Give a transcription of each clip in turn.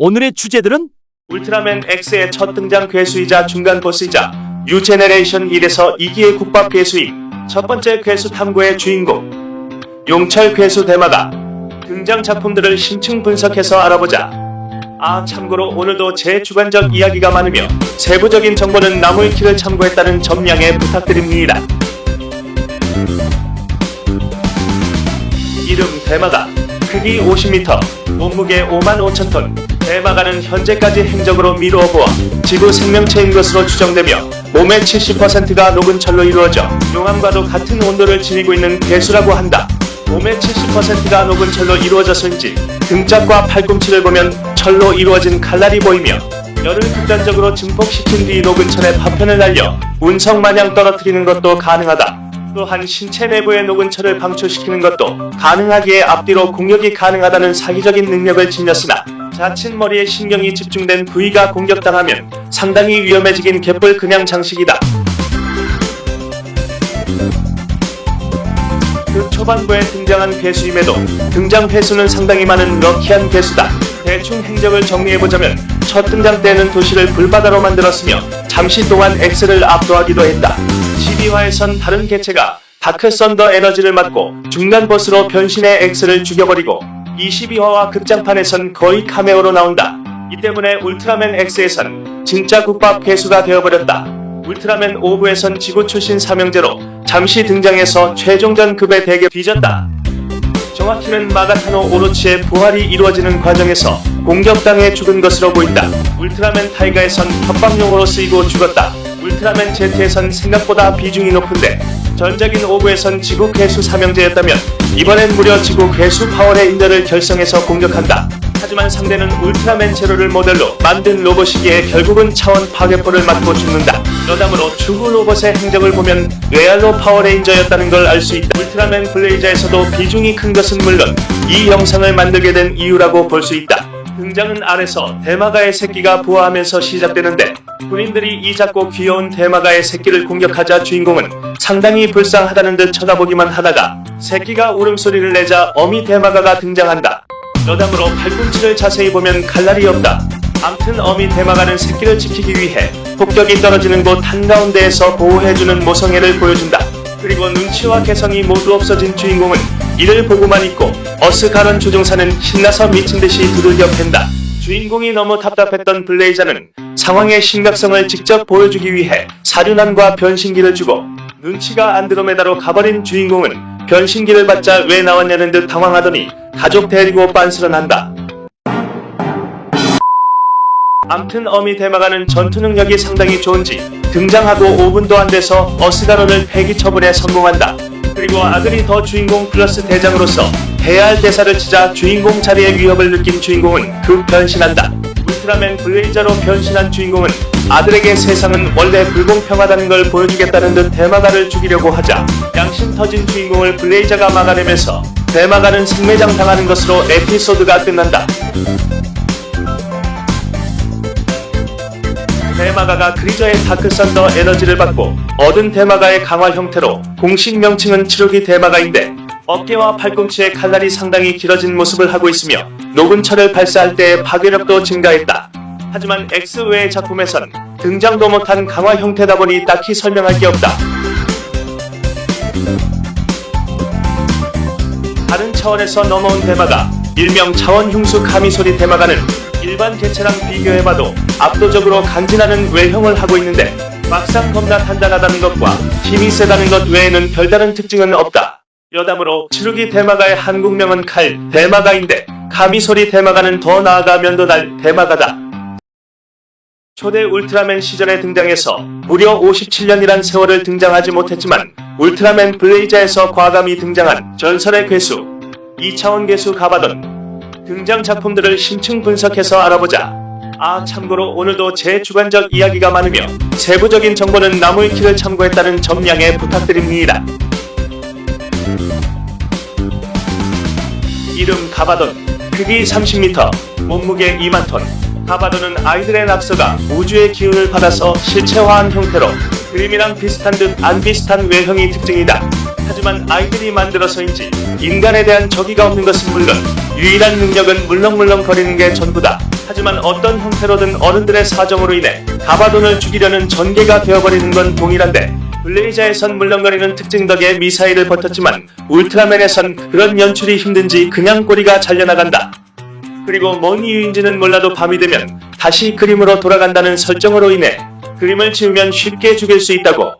오늘의 주제들은 울트라맨 X의 첫 등장 괴수이자 중간 보스이자 뉴제네레이션 1에서 2기의 국밥 괴수인 첫 번째 괴수 탐구의 주인공 용철 괴수 대마가 등장 작품들을 심층 분석해서 알아보자. 참고로 오늘도 제 주관적 이야기가 많으며 세부적인 정보는 나무위키를 참고했다는 점 양해 부탁드립니다. 이름 대마가, 크기 50m, 몸무게 55,000톤. 대마가는 현재까지 행적으로 미루어 보아 지구 생명체인 것으로 추정되며 몸의 70%가 녹은 철로 이루어져 용암과도 같은 온도를 지니고 있는 괴수라고 한다. 몸의 70%가 녹은 철로 이루어져서인지 등짝과 팔꿈치를 보면 철로 이루어진 칼날이 보이며 열을 극단적으로 증폭시킨 뒤 녹은 철에 파편을 날려 운석마냥 떨어뜨리는 것도 가능하다. 또한 신체 내부의 녹은 철을 방출시키는 것도 가능하기에 앞뒤로 공격이 가능하다는 사기적인 능력을 지녔으나 자칫 머리에 신경이 집중된 부위가 공격당하면 상당히 위험해지긴 개뿔 그냥 장식이다. 그 초반부에 등장한 괴수임에도 등장 횟수는 상당히 많은 럭키한 괴수다. 대충 행적을 정리해보자면 첫 등장 때는 도시를 불바다로 만들었으며 잠시 동안 X를 압도하기도 했다. 12화에선 다른 개체가 다크 썬더 에너지를 맞고 중간 보스로 변신해 X를 죽여버리고 22화와 극장판에선 거의 카메오로 나온다. 이 때문에 울트라맨 X에선 진짜 국밥 괴수가 되어버렸다. 울트라맨 오브에선 지구 출신 삼형제로 잠시 등장해서 최종전 급의 대결 뒤졌다. 정확히는 마가타노 오로치의 부활이 이루어지는 과정에서 공격당해 죽은 것으로 보인다. 울트라맨 타이가에선 협박용으로 쓰이고 죽었다. 울트라맨 Z에선 생각보다 비중이 높은데 전작인 오브에선 지구 괴수 삼형제였다면 이번엔 무려 지구 괴수 파워레인저를 결성해서 공격한다. 하지만 상대는 울트라맨 제로를 모델로 만든 로봇이기에 결국은 차원 파괴포를 맞고 죽는다. 여담으로 주구 로봇의 행적을 보면 레알로 파워레인저였다는 걸 알 수 있다. 울트라맨 블레이저에서도 비중이 큰 것은 물론 이 영상을 만들게 된 이유라고 볼 수 있다. 등장은 아래서 대마가의 새끼가 부화하면서 시작되는데 군인들이 이 작고 귀여운 대마가의 새끼를 공격하자 주인공은 상당히 불쌍하다는 듯 쳐다보기만 하다가 새끼가 울음소리를 내자 어미 대마가가 등장한다. 여담으로 팔꿈치를 자세히 보면 칼날이 없다. 암튼 어미 대마가는 새끼를 지키기 위해 폭격이 떨어지는 곳 한가운데에서 보호해주는 모성애를 보여준다. 그리고 눈치와 개성이 모두 없어진 주인공은 이를 보고만 있고 어스가런 조종사는 신나서 미친듯이 두들겨 팬다. 주인공이 너무 답답했던 블레이저는 상황의 심각성을 직접 보여주기 위해 사륜안과 변신기를 주고 눈치가 안드로메다로 가버린 주인공은 변신기를 받자 왜 나왔냐는 듯 당황하더니 가족 데리고 빤스런 한다. 암튼 어미 대마가는 전투 능력이 상당히 좋은지 등장하고 5분도 안 돼서 어스가론을 폐기 처분에 성공한다. 그리고 아들이 더 주인공 플러스 대장으로서 해야 할 대사를 치자 주인공 자리에 위협을 느낀 주인공은 급 변신한다. 울트라맨 블레이저로 변신한 주인공은 아들에게 세상은 원래 불공평하다는 걸 보여주겠다는 듯 대마가를 죽이려고 하자 양심 터진 주인공을 블레이저가 막아내면서 대마가는 생매장 당하는 것으로 에피소드가 끝난다. 대마가가 그리저의 다크 썬더 에너지를 받고 얻은 대마가의 강화 형태로 공식 명칭은 치루기 대마가인데 어깨와 팔꿈치의 칼날이 상당히 길어진 모습을 하고 있으며 녹은 철을 발사할 때의 파괴력도 증가했다. 하지만 X 외의 작품에선 등장도 못한 강화 형태다 보니 딱히 설명할 게 없다. 다른 차원에서 넘어온 대마가 일명 차원 흉수 카미소리 대마가는 일반 개체랑 비교해봐도 압도적으로 간지나는 외형을 하고 있는데 막상 겁나 단단하다는 것과 힘이 세다는 것 외에는 별다른 특징은 없다. 여담으로 치루기 대마가의 한국명은 칼 대마가인데 카미소리 대마가는 더 나아가 면도날 대마가다. 초대 울트라맨 시절에 등장해서 무려 57년이란 세월을 등장하지 못했지만 울트라맨 블레이저에서 과감히 등장한 전설의 괴수 2차원 괴수 가바돈 등장 작품들을 심층 분석해서 알아보자. 참고로 오늘도 제 주관적 이야기가 많으며 세부적인 정보는 나무위키를 참고했다는 점 양해 부탁드립니다. 이름 가바돈, 크기 30m, 몸무게 2만톤. 가바돈은 아이들의 낙서가 우주의 기운을 받아서 실체화한 형태로 그림이랑 비슷한 듯 안 비슷한 외형이 특징이다. 하지만 아이들이 만들어서인지 인간에 대한 적의가 없는 것은 물론 유일한 능력은 물렁물렁 거리는 게 전부다. 하지만 어떤 형태로든 어른들의 사정으로 인해 가바돈을 죽이려는 전개가 되어버리는 건 동일한데, 블레이자에선 물렁거리는 특징 덕에 미사일을 버텼지만 울트라맨에선 그런 연출이 힘든지 그냥 꼬리가 잘려나간다. 그리고 뭔 이유인지는 몰라도 밤이 되면 다시 그림으로 돌아간다는 설정으로 인해 그림을 지우면 쉽게 죽일 수 있다고.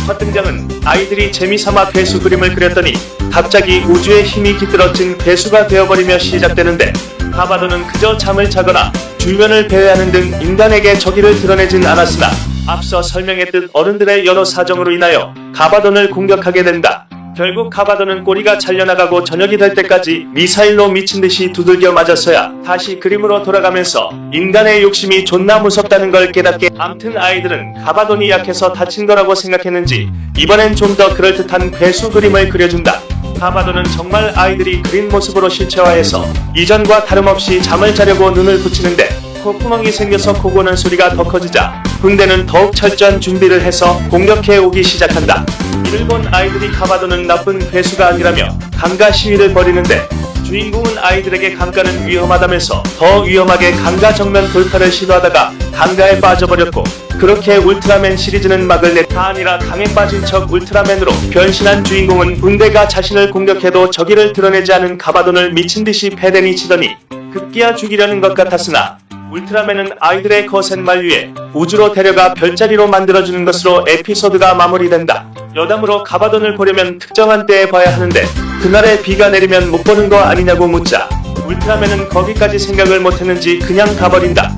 첫 등장은 아이들이 재미삼아 괴수 그림을 그렸더니 갑자기 우주의 힘이 깃들어진 괴수가 되어버리며 시작되는데, 가바돈은 그저 잠을 자거나 주변을 배회하는 등 인간에게 적의를 드러내진 않았으나 앞서 설명했듯 어른들의 여러 사정으로 인하여 가바돈을 공격하게 된다. 결국 가바돈은 꼬리가 잘려나가고 저녁이 될 때까지 미사일로 미친듯이 두들겨 맞았어야 다시 그림으로 돌아가면서 인간의 욕심이 존나 무섭다는 걸 깨닫게. 암튼 아이들은 가바돈이 약해서 다친 거라고 생각했는지 이번엔 좀 더 그럴듯한 괴수 그림을 그려준다. 가바돈은 정말 아이들이 그린 모습으로 실체화해서 이전과 다름없이 잠을 자려고 눈을 붙이는데, 콧구멍이 생겨서 코 고는 소리가 더 커지자 군대는 더욱 철저한 준비를 해서 공격해 오기 시작한다. 이를 본 아이들이 가바돈은 나쁜 괴수가 아니라며 강가 시위를 벌이는데, 주인공은 아이들에게 강가는 위험하다면서 더 위험하게 강가 정면 돌파를 시도하다가 강가에 빠져버렸고, 그렇게 울트라맨 시리즈는 막을 냈다 아니라 강에 빠진 척 울트라맨으로 변신한 주인공은 군대가 자신을 공격해도 적의를 드러내지 않은 가바돈을 미친듯이 패대니 치더니 급기야 죽이려는 것 같았으나, 울트라맨은 아이들의 거센 만류에 우주로 데려가 별자리로 만들어주는 것으로 에피소드가 마무리된다. 여담으로 가바돈을 보려면 특정한 때에 봐야 하는데 그날에 비가 내리면 못 보는 거 아니냐고 묻자 울트라맨은 거기까지 생각을 못했는지 그냥 가버린다.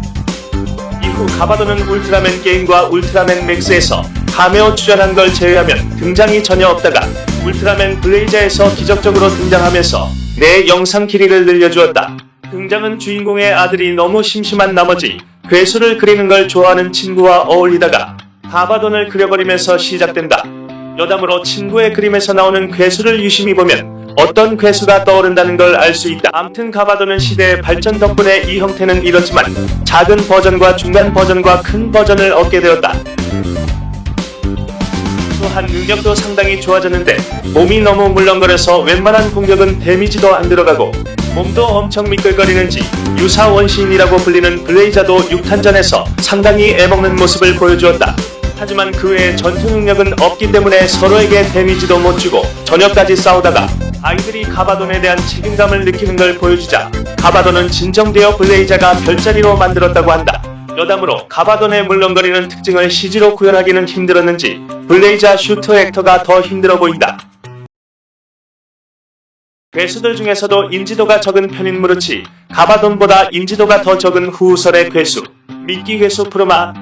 이후 가바돈은 울트라맨 게임과 울트라맨 맥스에서 카메오 출연한 걸 제외하면 등장이 전혀 없다가 울트라맨 블레이자에서 기적적으로 등장하면서 내 영상 길이를 늘려주었다. 등장은 주인공의 아들이 너무 심심한 나머지 괴수를 그리는 걸 좋아하는 친구와 어울리다가 가바돈을 그려버리면서 시작된다. 여담으로 친구의 그림에서 나오는 괴수를 유심히 보면 어떤 괴수가 떠오른다는 걸 알 수 있다. 암튼 가바돈은 시대의 발전 덕분에 이 형태는 이렇지만 작은 버전과 중간 버전과 큰 버전을 얻게 되었다. 또한 능력도 상당히 좋아졌는데 몸이 너무 물렁거려서 웬만한 공격은 데미지도 안 들어가고 몸도 엄청 미끌거리는지 유사 원시인이라고 불리는 블레이자도 6탄전에서 상당히 애먹는 모습을 보여주었다. 하지만 그 외에 전투 능력은 없기 때문에 서로에게 데미지도 못 주고 저녁까지 싸우다가 아이들이 가바돈에 대한 책임감을 느끼는 걸 보여주자 가바돈은 진정되어 블레이자가 별자리로 만들었다고 한다. 여담으로 가바돈의 물렁거리는 특징을 CG로 구현하기는 힘들었는지 블레이자 슈터 액터가 더 힘들어 보인다. 괴수들 중에서도 인지도가 적은 편인 무르치 가바돈보다 인지도가 더 적은 후설의 괴수 미끼 괴수 프로마.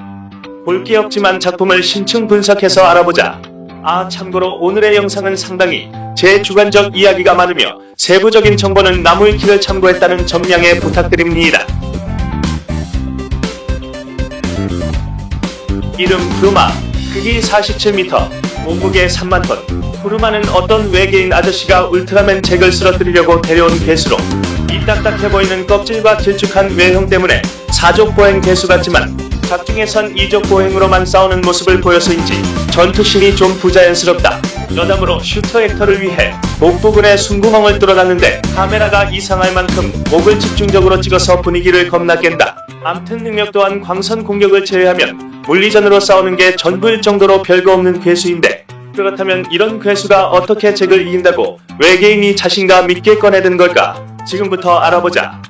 볼 게 없지만 작품을 심층 분석해서 알아보자. 참고로 오늘의 영상은 상당히 제 주관적 이야기가 많으며 세부적인 정보는 나무위키를 참고했다는 점 양해 부탁드립니다. 이름 프루마, 크기 47m, 몸무게 3만톤. 프루마는 어떤 외계인 아저씨가 울트라맨 잭을 쓰러뜨리려고 데려온 괴수로 이 딱딱해 보이는 껍질과 길쭉한 외형 때문에 사족 보행 괴수 같지만 작중에선 이족 보행으로만 싸우는 모습을 보여서인지 전투씬이 좀 부자연스럽다. 여담으로 슈터 액터를 위해 목 부분에 숨구멍을 뚫어놨는데 카메라가 이상할 만큼 목을 집중적으로 찍어서 분위기를 겁나 깬다. 암튼 능력 또한 광선 공격을 제외하면 물리전으로 싸우는 게 전부일 정도로 별거 없는 괴수인데, 그렇다면 이런 괴수가 어떻게 잭을 이긴다고 외계인이 자신감 있게 꺼내든 걸까? 지금부터 알아보자.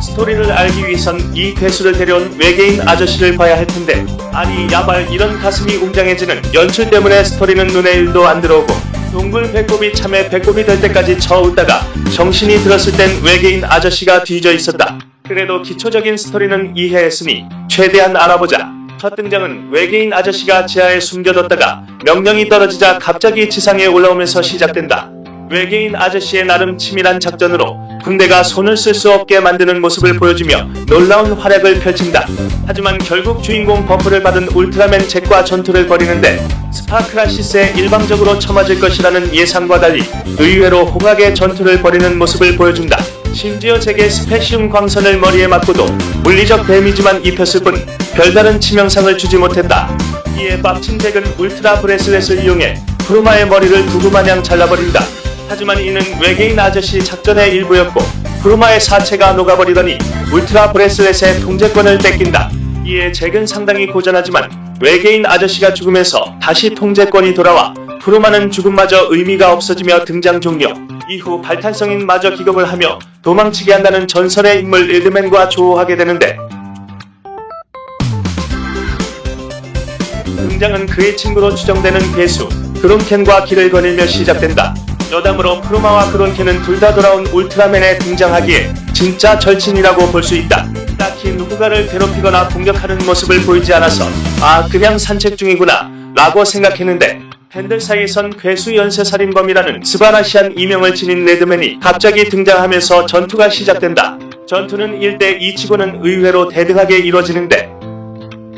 스토리를 알기 위해선 이 괴수를 데려온 외계인 아저씨를 봐야 할 텐데, 아니 야발 이런 가슴이 웅장해지는 연출 때문에 스토리는 눈에 1도 안 들어오고 동굴 배꼽이 참에 배꼽이 될 때까지 쳐 웃다가 정신이 들었을 땐 외계인 아저씨가 뒤져 있었다. 그래도 기초적인 스토리는 이해했으니 최대한 알아보자. 첫 등장은 외계인 아저씨가 지하에 숨겨뒀다가 명령이 떨어지자 갑자기 지상에 올라오면서 시작된다. 외계인 아저씨의 나름 치밀한 작전으로 군대가 손을 쓸 수 없게 만드는 모습을 보여주며 놀라운 활약을 펼친다. 하지만 결국 주인공 버프를 받은 울트라맨 잭과 전투를 벌이는데 스파크라시스에 일방적으로 쳐맞을 것이라는 예상과 달리 의외로 호각의 전투를 벌이는 모습을 보여준다. 심지어 잭의 스페시움 광선을 머리에 맞고도 물리적 데미지만 입혔을 뿐 별다른 치명상을 주지 못했다. 이에 빡친 잭은 울트라 브레슬렛을 이용해 푸르마의 머리를 두부마냥 잘라버린다. 하지만 이는 외계인 아저씨 작전의 일부였고 푸르마의 사체가 녹아버리더니 울트라 브레슬렛의 통제권을 뺏긴다. 이에 잭은 상당히 고전하지만 외계인 아저씨가 죽으면서 다시 통제권이 돌아와 푸르마는 죽음마저 의미가 없어지며 등장 종료. 이후 발탄성인 마저 기겁을 하며 도망치게 한다는 전설의 인물 레드맨과 조우하게 되는데 등장은 그의 친구로 추정되는 괴수 그론켄과 길을 거닐며 시작된다. 여담으로 푸르마와 그론켄은 둘 다 돌아온 울트라맨에 등장하기에 진짜 절친이라고 볼 수 있다. 딱히 누군가를 괴롭히거나 공격하는 모습을 보이지 않아서 아 그냥 산책 중이구나 라고 생각했는데 팬들 사이에선 괴수 연쇄살인범이라는 스바라시한 이명을 지닌 레드맨이 갑자기 등장하면서 전투가 시작된다. 전투는 1대2 치고는 의외로 대등하게 이루어지는데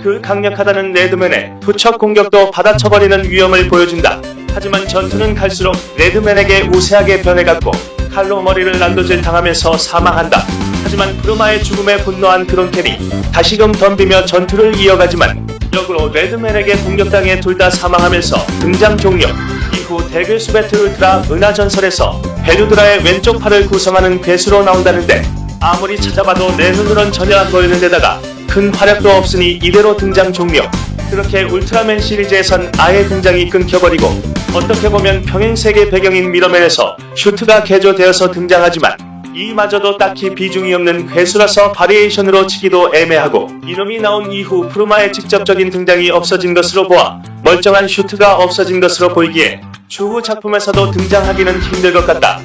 그 강력하다는 레드맨의 투척 공격도 받아쳐버리는 위험을 보여준다. 하지만 전투는 갈수록 레드맨에게 우세하게 변해갔고 칼로 머리를 난도질 당하면서 사망한다. 하지만 푸르마의 죽음에 분노한 그론켄이 다시금 덤비며 전투를 이어가지만 역으로 레드맨에게 공격당해 둘 다 사망하면서 등장 종료. 이후 대괴수 배틀 울트라 은하전설에서 베루드라의 왼쪽 팔을 구성하는 괴수로 나온다는데 아무리 찾아봐도 내 눈으론 전혀 안 보이는 데다가 큰 화력도 없으니 이대로 등장 종료. 그렇게 울트라맨 시리즈에선 아예 등장이 끊겨버리고 어떻게 보면 평행세계 배경인 미러맨에서 슈트가 개조되어서 등장하지만 이마저도 딱히 비중이 없는 괴수라서 바리에이션으로 치기도 애매하고 이놈이 나온 이후 푸르마의 직접적인 등장이 없어진 것으로 보아 멀쩡한 슈트가 없어진 것으로 보이기에 추후 작품에서도 등장하기는 힘들 것 같다.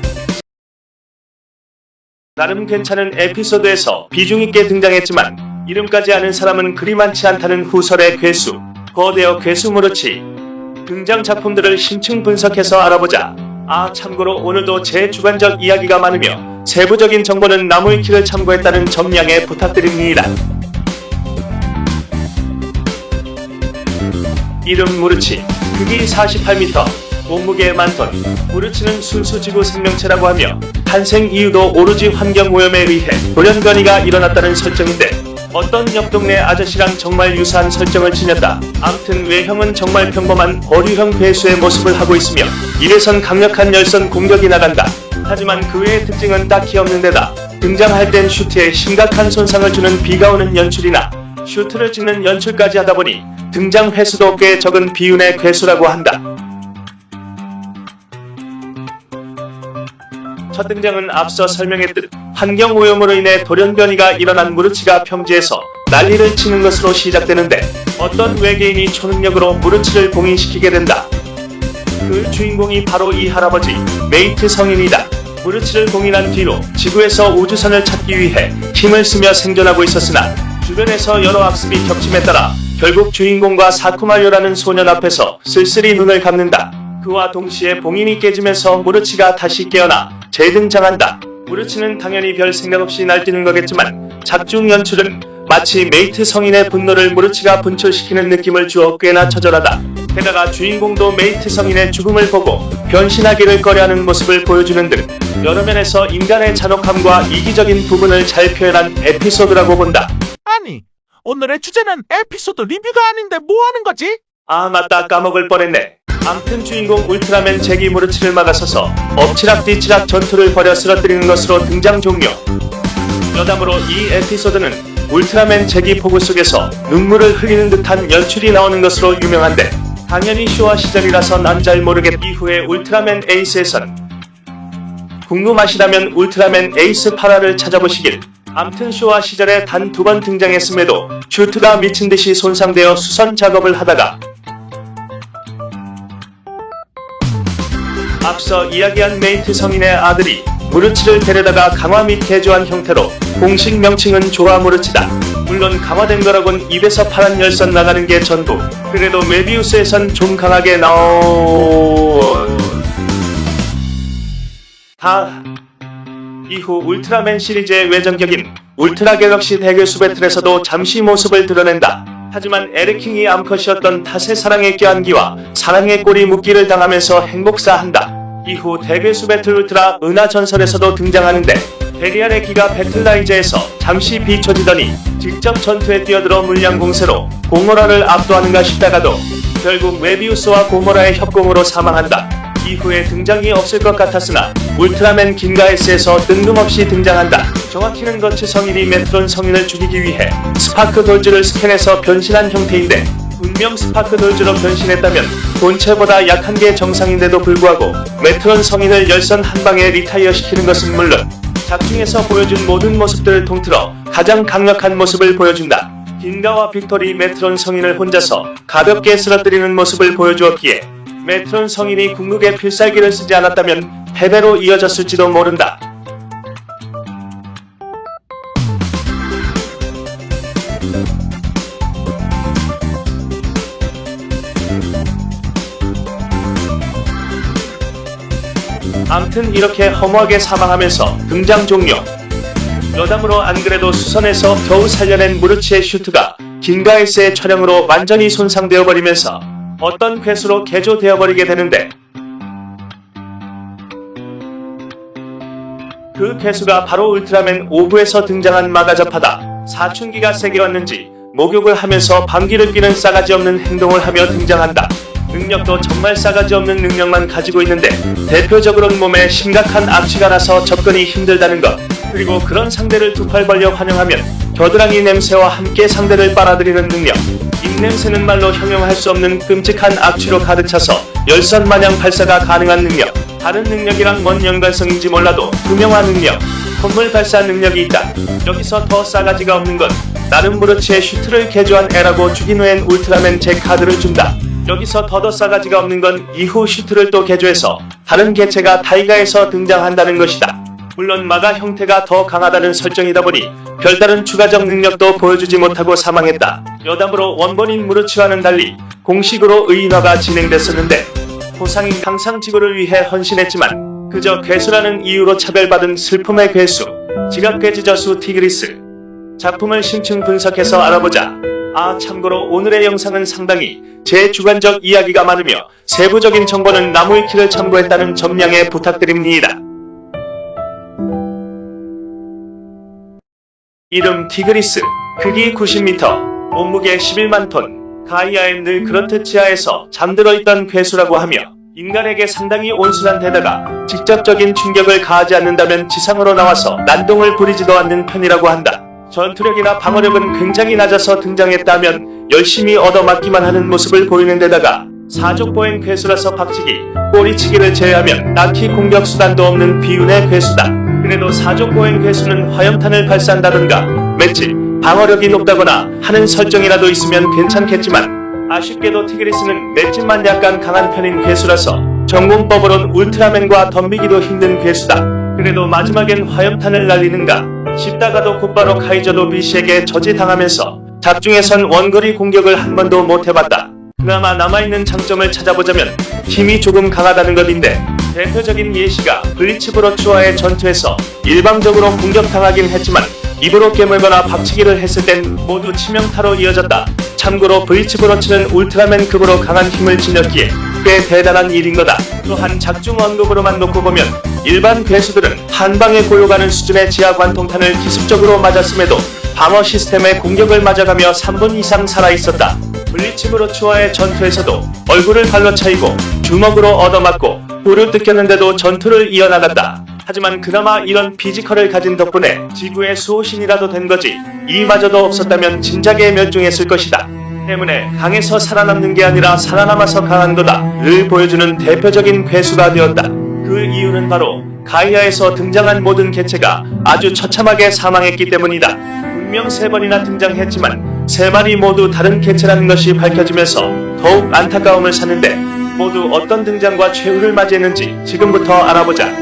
나름 괜찮은 에피소드에서 비중있게 등장했지만 이름까지 아는 사람은 그리 많지 않다는 후설의 괴수 거대어 괴수 무르치 등장 작품들을 심층 분석해서 알아보자. 아 참고로 오늘도 제 주관적 이야기가 많으며 세부적인 정보는 나무위키를 참고했다는 점 양해 부탁드립니다. 이름 무르치 크기 48m 몸무게 만톤. 무르치는 순수 지구 생명체라고 하며 탄생 이유도 오로지 환경오염에 의해 돌연변이가 일어났다는 설정인데 어떤 옆 동네 아저씨랑 정말 유사한 설정을 지녔다. 암튼 외형은 정말 평범한 어류형 괴수의 모습을 하고 있으며 입에선 강력한 열선 공격이 나간다. 하지만 그 외의 특징은 딱히 없는 데다 등장할 땐 슈트에 심각한 손상을 주는 비가 오는 연출이나 슈트를 찍는 연출까지 하다보니 등장 횟수도 꽤 적은 비운의 괴수라고 한다. 첫 등장은 앞서 설명했듯 환경오염으로 인해 돌연변이가 일어난 무르치가 평지에서 난리를 치는 것으로 시작되는데 어떤 외계인이 초능력으로 무르치를 봉인시키게 된다. 그 주인공이 바로 이 할아버지 메이트 성인이다. 무르치를 봉인한 뒤로 지구에서 우주선을 찾기 위해 힘을 쓰며 생존하고 있었으나 주변에서 여러 악습이 겹침에 따라 결국 주인공과 사쿠마요라는 소년 앞에서 쓸쓸히 눈을 감는다. 그와 동시에 봉인이 깨지면서 무르치가 다시 깨어나 재등장한다. 무르치는 당연히 별 생각 없이 날뛰는 거겠지만 작중 연출은 마치 메이트 성인의 분노를 무르치가 분출시키는 느낌을 주어 꽤나 처절하다. 게다가 주인공도 메이트 성인의 죽음을 보고 변신하기를 꺼려하는 모습을 보여주는 등 여러 면에서 인간의 잔혹함과 이기적인 부분을 잘 표현한 에피소드라고 본다. 아니, 오늘의 주제는 에피소드 리뷰가 아닌데 뭐 하는 거지? 아 맞다 까먹을 뻔했네. 암튼 주인공 울트라맨 잭이 무르치를 막아서서 엎치락뒤치락 전투를 벌여 쓰러뜨리는 것으로 등장 종료. 여담으로 이 에피소드는 울트라맨 잭이 폭우 속에서 눈물을 흘리는 듯한 연출이 나오는 것으로 유명한데 당연히 쇼와 시절이라서 난 잘 모르겠. 이후에 울트라맨 에이스에선 궁금하시다면 울트라맨 에이스 8화를 찾아보시길. 암튼 쇼와 시절에 단 2번 등장했음에도 슈트가 미친듯이 손상되어 수선 작업을 하다가 앞서 이야기한 메이트 성인의 아들이 무르치를 데려다가 강화 및 개조한 형태로 공식 명칭은 조화 무르치다. 물론 강화된 거라곤 입에서 파란 열선 나가는 게 전부. 그래도 메비우스에선 좀 강하게 이후 울트라맨 시리즈의 외전격인 울트라 갤럭시 대괴수 배틀에서도 잠시 모습을 드러낸다. 하지만 에르킹이 암컷이었던 탓에 사랑의 껴안기와 사랑의 꼬리 묶기를 당하면서 행복사한다. 이후 대괴수 배틀 울트라 은하전설에서도 등장하는데 베리알의 기가 배틀라이저에서 잠시 비춰지더니 직접 전투에 뛰어들어 물량 공세로 공허라를 압도하는가 싶다가도 결국 메비우스와 고모라의 협공으로 사망한다. 이후에 등장이 없을 것 같았으나 울트라맨 긴가에스에서 뜬금없이 등장한다. 정확히는 거치 성인이 메트론 성인을 죽이기 위해 스파크 돌즈를 스캔해서 변신한 형태인데 분명 스파크 돌즈로 변신했다면 본체보다 약한 게 정상인데도 불구하고 메트론 성인을 열선 한방에 리타이어 시키는 것은 물론 작중에서 보여준 모든 모습들을 통틀어 가장 강력한 모습을 보여준다. 긴가와 빅토리 메트론 성인을 혼자서 가볍게 쓰러뜨리는 모습을 보여주었기에 메트론 성인이 궁극의 필살기를 쓰지 않았다면 패배로 이어졌을지도 모른다. 암튼 이렇게 허무하게 사망하면서 등장 종료. 여담으로 안 그래도 수선에서 겨우 살려낸 무르치의 슈트가 긴가에스의 촬영으로 완전히 손상되어 버리면서 어떤 괴수로 개조되어 버리게 되는데 그 괴수가 바로 울트라맨 오브에서 등장한 마가자파다. 사춘기가 세게 왔는지 목욕을 하면서 방귀를 뀌는 싸가지 없는 행동을 하며 등장한다. 능력도 정말 싸가지 없는 능력만 가지고 있는데 대표적으로는 몸에 심각한 악취가 나서 접근이 힘들다는 것, 그리고 그런 상대를 두 팔 벌려 환영하면 겨드랑이 냄새와 함께 상대를 빨아들이는 능력. 입냄새는 말로 형용할 수 없는 끔찍한 악취로 가득 차서 열선마냥 발사가 가능한 능력. 다른 능력이랑 뭔 연관성인지 몰라도 투명한 능력, 콧물 발사 능력이 있다. 여기서 더 싸가지가 없는 건 나름 무르치의 슈트를 개조한 애라고 죽인 후엔 울트라맨 제 카드를 준다. 여기서 더더 싸가지가 없는 건 이후 슈트를 또 개조해서 다른 개체가 타이가에서 등장한다는 것이다. 물론 마가 형태가 더 강하다는 설정이다 보니 별다른 추가적 능력도 보여주지 못하고 사망했다. 여담으로 원본인 무르치와는 달리 공식으로 의인화가 진행됐었는데 보상인 항상 지구를 위해 헌신했지만 그저 괴수라는 이유로 차별받은 슬픔의 괴수, 지각괴지저수 티그리스. 작품을 심층 분석해서 알아보자. 참고로 오늘의 영상은 상당히 제 주관적 이야기가 많으며 세부적인 정보는 나무위키를 참고했다는 점 양해 부탁드립니다. 이름 티그리스, 크기 90m, 몸무게 11만 톤, 가이아의 늘 그렇듯 지하에서 잠들어 있던 괴수라고 하며 인간에게 상당히 온순한 데다가 직접적인 충격을 가하지 않는다면 지상으로 나와서 난동을 부리지도 않는 편이라고 한다. 전투력이나 방어력은 굉장히 낮아서 등장했다면 열심히 얻어맞기만 하는 모습을 보이는 데다가 사족보행 괴수라서 박치기, 꼬리치기를 제외하면 딱히 공격 수단도 없는 비운의 괴수다. 그래도 사족보행 괴수는 화염탄을 발사한다던가 맷집, 방어력이 높다거나 하는 설정이라도 있으면 괜찮겠지만 아쉽게도 티그리스는 맷집만 약간 강한 편인 괴수라서 전공법으론 울트라맨과 덤비기도 힘든 괴수다. 그래도 마지막엔 화염탄을 날리는가 싶다가도 곧바로 카이저도 비시에게 저지당하면서 작중에선 원거리 공격을 한 번도 못해봤다. 그나마 남아있는 장점을 찾아보자면 힘이 조금 강하다는 것인데 대표적인 예시가 블리치 브로츠와의 전투에서 일방적으로 공격당하긴 했지만 입으로 깨물거나 박치기를 했을 땐 모두 치명타로 이어졌다. 참고로 블리치 브로츠는 울트라맨급으로 강한 힘을 지녔기에 꽤 대단한 일인 거다. 또한 작중 언급으로만 놓고 보면 일반 괴수들은 한 방에 고요가는 수준의 지하 관통탄을 기습적으로 맞았음에도 방어 시스템의 공격을 맞아가며 3분 이상 살아있었다. 블리치 브로츠와의 전투에서도 얼굴을 발로 차이고 주먹으로 얻어맞고 불을 뜯겼는데도 전투를 이어나갔다. 하지만 그나마 이런 피지컬을 가진 덕분에 지구의 수호신이라도 된 거지 이마저도 없었다면 진작에 멸종했을 것이다. 때문에 강해서 살아남는 게 아니라 살아남아서 강한 거다를 보여주는 대표적인 괴수가 되었다. 그 이유는 바로 가이아에서 등장한 모든 개체가 아주 처참하게 사망했기 때문이다. 분명 3번이나 등장했지만 3마리 모두 다른 개체라는 것이 밝혀지면서 더욱 안타까움을 사는데 모두 어떤 등장과 최후를 맞이했는지 지금부터 알아보자.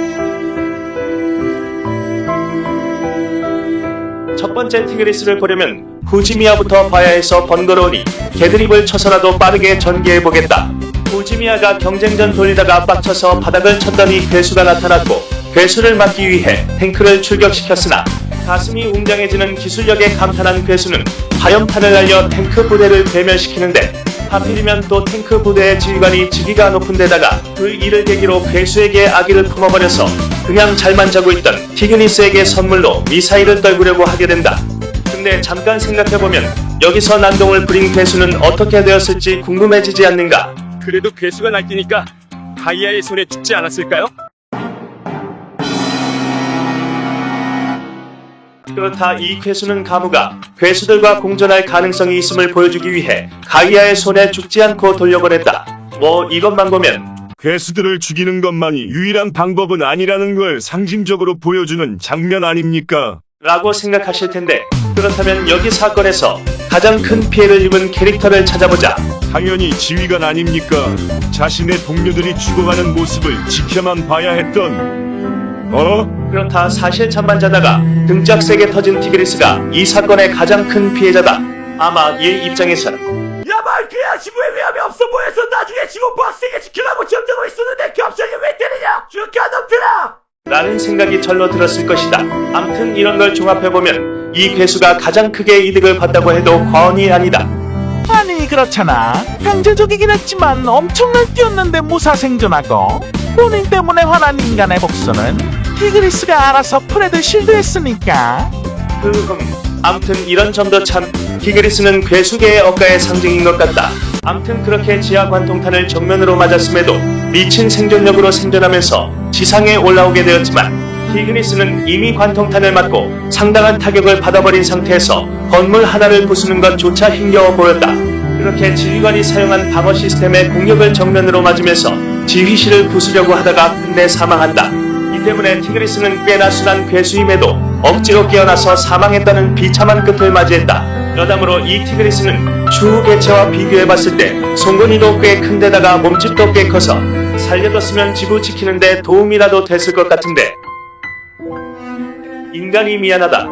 첫 번째 티그리스를 보려면 후지미야부터 봐야 해서 번거로우니 개드립을 쳐서라도 빠르게 전개해보겠다. 후지미야가 경쟁전 돌리다가 빡쳐서 바닥을 쳤더니 괴수가 나타났고 괴수를 막기 위해 탱크를 출격시켰으나 가슴이 웅장해지는 기술력에 감탄한 괴수는 화염탄을 날려 탱크 부대를 괴멸시키는데 하필이면 또 탱크 부대의 지휘관이 직위가 높은 데다가 그 일을 계기로 괴수에게 아기를 품어버려서 그냥 잘만 자고 있던 티그니스에게 선물로 미사일을 떨구려고 하게 된다. 근데 잠깐 생각해보면 여기서 난동을 부린 괴수는 어떻게 되었을지 궁금해지지 않는가? 그래도 괴수가 날뛰니까 가이아의 손에 죽지 않았을까요? 그렇다 이 괴수는 가무가 괴수들과 공존할 가능성이 있음을 보여주기 위해 가이아의 손에 죽지 않고 돌려보냈다. 뭐 이것만 보면 괴수들을 죽이는 것만이 유일한 방법은 아니라는 걸 상징적으로 보여주는 장면 아닙니까? 라고 생각하실 텐데 그렇다면 여기 사건에서 가장 큰 피해를 입은 캐릭터를 찾아보자. 당연히 지휘관 아닙니까? 자신의 동료들이 죽어가는 모습을 지켜만 봐야 했던 그렇다 사실 잠만 자다가 등짝 세게 터진 티그리스가 이 사건의 가장 큰 피해자다. 아마 얘 입장에선 야말 그야 지구에 위험이 없어 보여서 나중에 지구 빡세게 지키라고 전등을 쓰는데 겹쳐이 왜 때리냐 죽여 놈들아 라는 생각이 절로 들었을 것이다. 암튼 이런 걸 종합해보면 이 괴수가 가장 크게 이득을 봤다고 해도 과언이 아니다. 아니 그렇잖아 강제적이긴 했지만 엄청난 뛰었는데 무사 생존하고 본인 때문에 화난 인간의 복수는 티그리스가 알아서 프레드 실드했으니까 암튼 이런 점도 참 티그리스는 괴수계의 억가의 상징인 것 같다. 암튼 그렇게 지하 관통탄을 정면으로 맞았음에도 미친 생존력으로 생존하면서 지상에 올라오게 되었지만 티그리스는 이미 관통탄을 맞고 상당한 타격을 받아버린 상태에서 건물 하나를 부수는 것조차 힘겨워 보였다. 그렇게 지휘관이 사용한 방어 시스템의 공격을 정면으로 맞으면서 지휘실을 부수려고 하다가 끝내 사망한다. 이 때문에 티그리스는 꽤나 순한 괴수임에도 억지로 깨어나서 사망했다는 비참한 끝을 맞이했다. 여담으로 이 티그리스는 추후 개체와 비교해봤을 때 송곳니도 꽤 큰데다가 몸집도 꽤 커서 살려뒀으면 지구 지키는데 도움이라도 됐을 것 같은데 인간이 미안하다.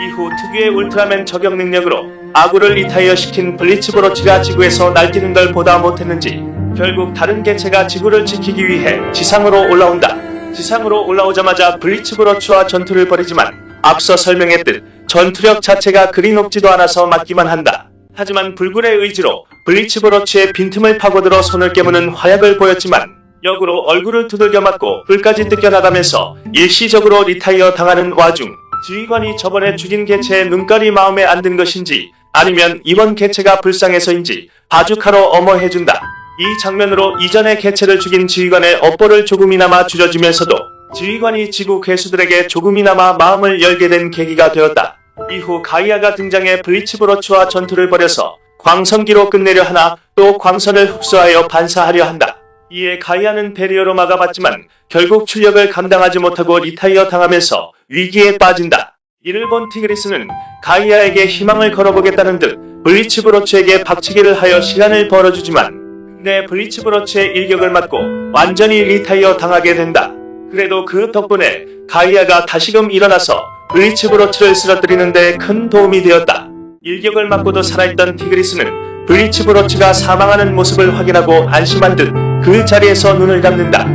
이후 특유의 울트라맨 저격 능력으로 아구를 리타이어 시킨 블리츠브로치가 지구에서 날뛰는 걸 보다 못했는지 결국 다른 개체가 지구를 지키기 위해 지상으로 올라온다. 지상으로 올라오자마자 블리츠브로치와 전투를 벌이지만 앞서 설명했듯 전투력 자체가 그리 높지도 않아서 맞기만 한다. 하지만 불굴의 의지로 블리츠브로치의 빈틈을 파고들어 손을 깨무는 활약을 보였지만 역으로 얼굴을 두들겨 맞고 불까지 뜯겨나가면서 일시적으로 리타이어 당하는 와중 지휘관이 저번에 죽인 개체의 눈깔이 마음에 안 든 것인지 아니면 이번 개체가 불쌍해서인지 바주카로 엄호해준다. 이 장면으로 이전의 개체를 죽인 지휘관의 업보를 조금이나마 줄여주면서도 지휘관이 지구 괴수들에게 조금이나마 마음을 열게 된 계기가 되었다. 이후 가이아가 등장해 블리츠브로치와 전투를 벌여서 광선기로 끝내려 하나 또 광선을 흡수하여 반사하려 한다. 이에 가이아는 베리어로 막아봤지만 결국 출력을 감당하지 못하고 리타이어 당하면서 위기에 빠진다. 이를 본 티그리스는 가이아에게 희망을 걸어보겠다는 듯 블리츠브로치에게 박치기를 하여 시간을 벌어주지만 내 블리츠브로치의 일격을 맞고 완전히 리타이어 당하게 된다. 그래도 그 덕분에 가이아가 다시금 일어나서 블리츠브로치를 쓰러뜨리는 데 큰 도움이 되었다. 일격을 맞고도 살아있던 티그리스는 블리츠브로치가 사망하는 모습을 확인하고 안심한 듯 그 자리에서 눈을 감는다.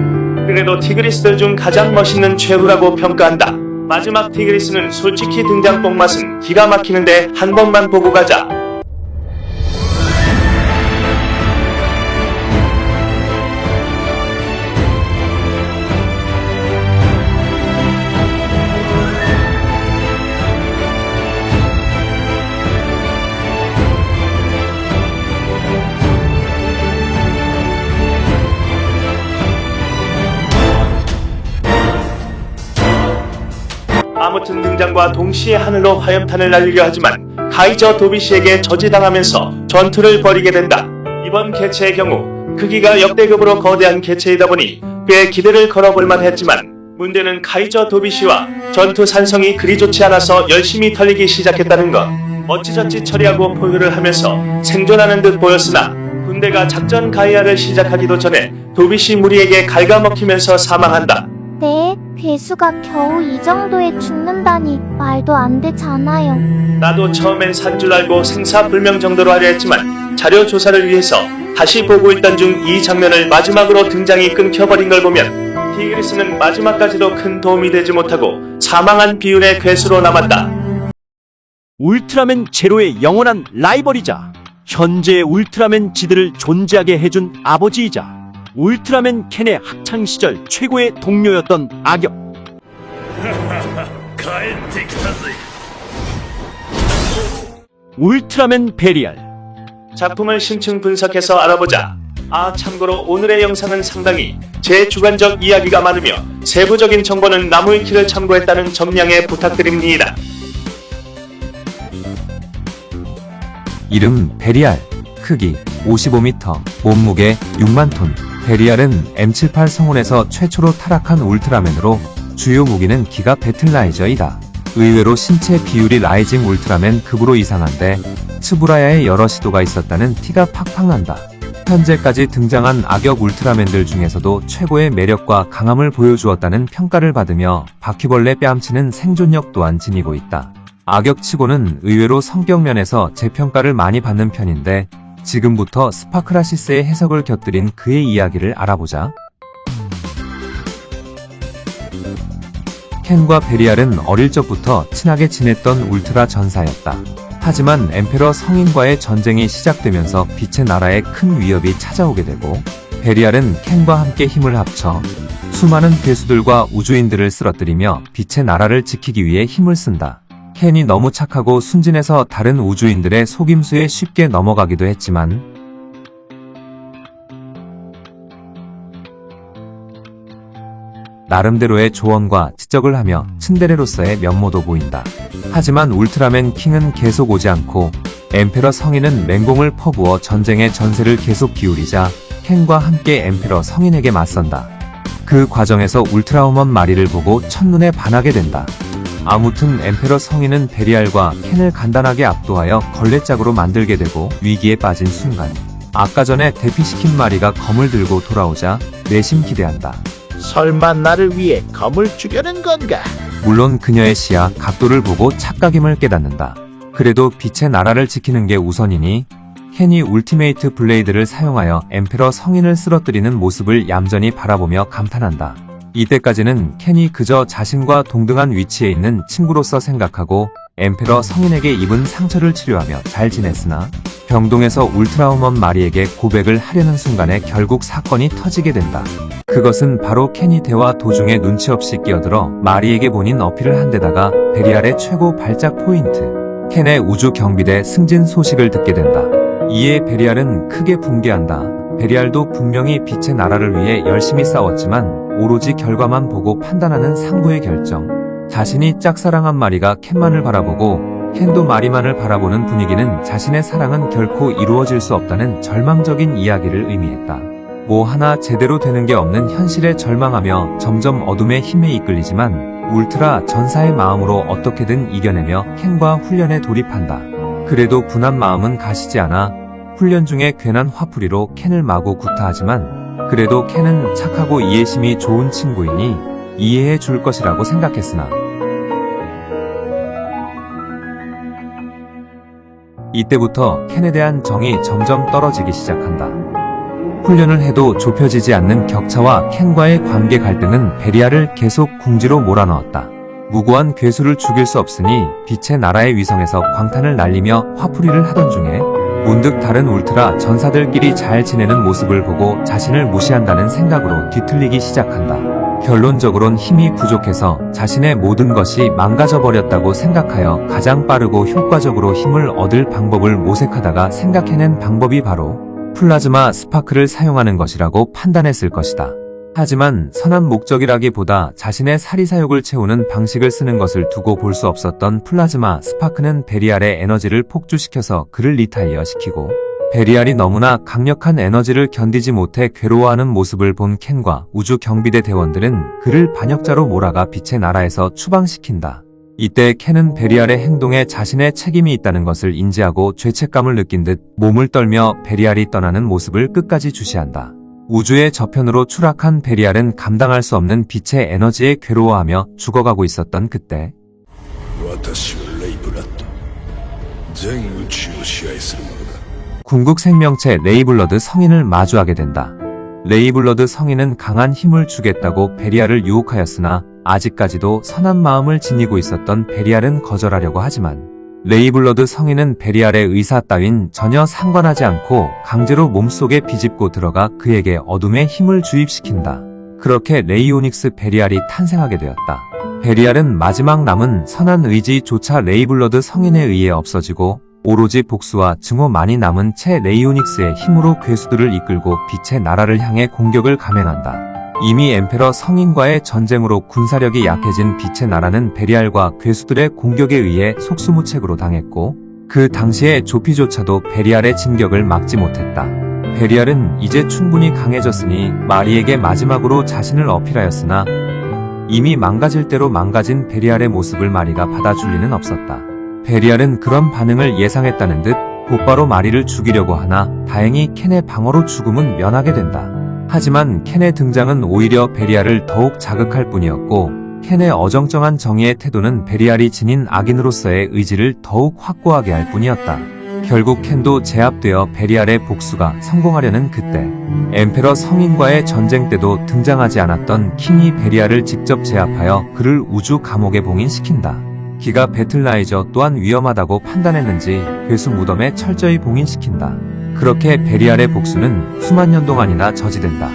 그래도 티그리스들 중 가장 멋있는 최후라고 평가한다. 마지막 티그리스는 솔직히 등장뽕 맛은 기가 막히는데 한 번만 보고 가자. 아무튼 등장과 동시에 하늘로 화염탄을 날리려 하지만 카이저 도비시에게 저지당하면서 전투를 벌이게 된다. 이번 개체의 경우 크기가 역대급으로 거대한 개체이다 보니 꽤 기대를 걸어볼만 했지만 문제는 카이저 도비시와 전투 산성이 그리 좋지 않아서 열심히 털리기 시작했다는 것. 어찌저찌 처리하고 포효를 하면서 생존하는 듯 보였으나 군대가 작전 가이아를 시작하기도 전에 도비시 무리에게 갉아먹히면서 사망한다. 네, 괴수가 겨우 이 정도에 죽는다니 말도 안 되잖아요. 나도 처음엔 산 줄 알고 생사불명 정도로 하려 했지만 자료 조사를 위해서 다시 보고 있던 중 이 장면을 마지막으로 등장이 끊겨버린 걸 보면 티그리스는 마지막까지도 큰 도움이 되지 못하고 사망한 비운의 괴수로 남았다. 울트라맨 제로의 영원한 라이벌이자 현재의 울트라맨 지들을 존재하게 해준 아버지이자 울트라맨 켄의 학창시절 최고의 동료였던 악역. 울트라맨 베리알. 작품을 심층 분석해서 알아보자. 참고로 오늘의 영상은 상당히 제 주관적 이야기가 많으며 세부적인 정보는 나무위키를 참고했다는 점 양해 부탁드립니다. 이름 베리알, 크기 55m, 몸무게 6만 톤. 베리알은 M78 성운에서 최초로 타락한 울트라맨으로 주요 무기는 기가 배틀라이저이다. 의외로 신체 비율이 라이징 울트라맨 급으로 이상한데 츠부라야에 여러 시도가 있었다는 티가 팍팍 난다. 현재까지 등장한 악역 울트라맨들 중에서도 최고의 매력과 강함을 보여주었다는 평가를 받으며 바퀴벌레 뺨치는 생존력 또한 지니고 있다. 악역치고는 의외로 성격 면에서 재평가를 많이 받는 편인데 지금부터 스파크라시스의 해석을 곁들인 그의 이야기를 알아보자. 켄과 베리알은 어릴 적부터 친하게 지냈던 울트라 전사였다. 하지만 엠페러 성인과의 전쟁이 시작되면서 빛의 나라에 큰 위협이 찾아오게 되고 베리알은 켄과 함께 힘을 합쳐 수많은 괴수들과 우주인들을 쓰러뜨리며 빛의 나라를 지키기 위해 힘을 쓴다. 켄이 너무 착하고 순진해서 다른 우주인들의 속임수에 쉽게 넘어가기도 했지만 나름대로의 조언과 지적을 하며 츤데레로서의 면모도 보인다. 하지만 울트라맨 킹은 계속 오지 않고 엠페러 성인은 맹공을 퍼부어 전쟁의 전세를 계속 기울이자 켄과 함께 엠페러 성인에게 맞선다. 그 과정에서 울트라우먼 마리를 보고 첫눈에 반하게 된다. 아무튼 엠페러 성인은 베리알과 켄을 간단하게 압도하여 걸레짝으로 만들게 되고 위기에 빠진 순간 아까 전에 대피시킨 마리가 검을 들고 돌아오자 내심 기대한다. 설마 나를 위해 검을 주려는 건가? 물론 그녀의 시야, 각도를 보고 착각임을 깨닫는다. 그래도 빛의 나라를 지키는 게 우선이니 켄이 울티메이트 블레이드를 사용하여 엠페러 성인을 쓰러뜨리는 모습을 얌전히 바라보며 감탄한다. 이때까지는 켄이 그저 자신과 동등한 위치에 있는 친구로서 생각하고 엠페러 성인에게 입은 상처를 치료하며 잘 지냈으나 병동에서 울트라우먼 마리에게 고백을 하려는 순간에 결국 사건이 터지게 된다. 그것은 바로 켄이 대화 도중에 눈치 없이 끼어들어 마리에게 본인 어필을 한 데다가 베리알의 최고 발작 포인트, 켄의 우주 경비대 승진 소식을 듣게 된다. 이에 베리알은 크게 붕괴한다. 베리알도 분명히 빛의 나라를 위해 열심히 싸웠지만 오로지 결과만 보고 판단하는 상부의 결정. 자신이 짝사랑한 마리가 켄만을 바라보고 켄도 마리만을 바라보는 분위기는 자신의 사랑은 결코 이루어질 수 없다는 절망적인 이야기를 의미했다. 뭐 하나 제대로 되는 게 없는 현실에 절망하며 점점 어둠의 힘에 이끌리지만 울트라 전사의 마음으로 어떻게든 이겨내며 켄과 훈련에 돌입한다. 그래도 분한 마음은 가시지 않아 훈련 중에 괜한 화풀이로 켄을 마구 구타하지만 그래도 켄은 착하고 이해심이 좋은 친구이니 이해해 줄 것이라고 생각했으나 이때부터 켄에 대한 정이 점점 떨어지기 시작한다. 훈련을 해도 좁혀지지 않는 격차와 켄과의 관계 갈등은 베리알을 계속 궁지로 몰아넣었다. 무고한 괴수를 죽일 수 없으니 빛의 나라의 위성에서 광탄을 날리며 화풀이를 하던 중에 문득 다른 울트라 전사들끼리 잘 지내는 모습을 보고 자신을 무시한다는 생각으로 뒤틀리기 시작한다. 결론적으론 힘이 부족해서 자신의 모든 것이 망가져버렸다고 생각하여 가장 빠르고 효과적으로 힘을 얻을 방법을 모색하다가 생각해낸 방법이 바로 플라즈마 스파크를 사용하는 것이라고 판단했을 것이다. 하지만 선한 목적이라기보다 자신의 사리사욕을 채우는 방식을 쓰는 것을 두고 볼 수 없었던 플라즈마 스파크는 베리알의 에너지를 폭주시켜서 그를 리타이어시키고 베리알이 너무나 강력한 에너지를 견디지 못해 괴로워하는 모습을 본 켄과 우주 경비대 대원들은 그를 반역자로 몰아가 빛의 나라에서 추방시킨다. 이때 켄은 베리알의 행동에 자신의 책임이 있다는 것을 인지하고 죄책감을 느낀 듯 몸을 떨며 베리알이 떠나는 모습을 끝까지 주시한다. 우주의 저편으로 추락한 베리알은 감당할 수 없는 빛의 에너지에 괴로워하며 죽어가고 있었던 그때 궁극 생명체 레이블러드 성인을 마주하게 된다. 레이블러드 성인은 강한 힘을 주겠다고 베리알을 유혹하였으나 아직까지도 선한 마음을 지니고 있었던 베리알은 거절하려고 하지만 레이블러드 성인은 베리알의 의사 따윈 전혀 상관하지 않고 강제로 몸속에 비집고 들어가 그에게 어둠의 힘을 주입시킨다. 그렇게 레이오닉스 베리알이 탄생하게 되었다. 베리알은 마지막 남은 선한 의지조차 레이블러드 성인에 의해 없어지고 오로지 복수와 증오만이 남은 채 레이오닉스의 힘으로 괴수들을 이끌고 빛의 나라를 향해 공격을 감행한다. 이미 엠페러 성인과의 전쟁으로 군사력이 약해진 빛의 나라는 베리알과 괴수들의 공격에 의해 속수무책으로 당했고 그 당시에 조피조차도 베리알의 진격을 막지 못했다. 베리알은 이제 충분히 강해졌으니 마리에게 마지막으로 자신을 어필하였으나 이미 망가질 대로 망가진 베리알의 모습을 마리가 받아줄 리는 없었다. 베리알은 그런 반응을 예상했다는 듯 곧바로 마리를 죽이려고 하나 다행히 켄의 방어로 죽음은 면하게 된다. 하지만 켄의 등장은 오히려 베리알을 더욱 자극할 뿐이었고 켄의 어정쩡한 정의의 태도는 베리알이 지닌 악인으로서의 의지를 더욱 확고하게 할 뿐이었다. 결국 켄도 제압되어 베리알의 복수가 성공하려는 그때 엠페러 성인과의 전쟁 때도 등장하지 않았던 킹이 베리알을 직접 제압하여 그를 우주 감옥에 봉인시킨다. 기가 배틀라이저 또한 위험하다고 판단했는지 괴수 무덤에 철저히 봉인시킨다. 그렇게 베리알의 복수는 수만 년 동안이나 저지된다.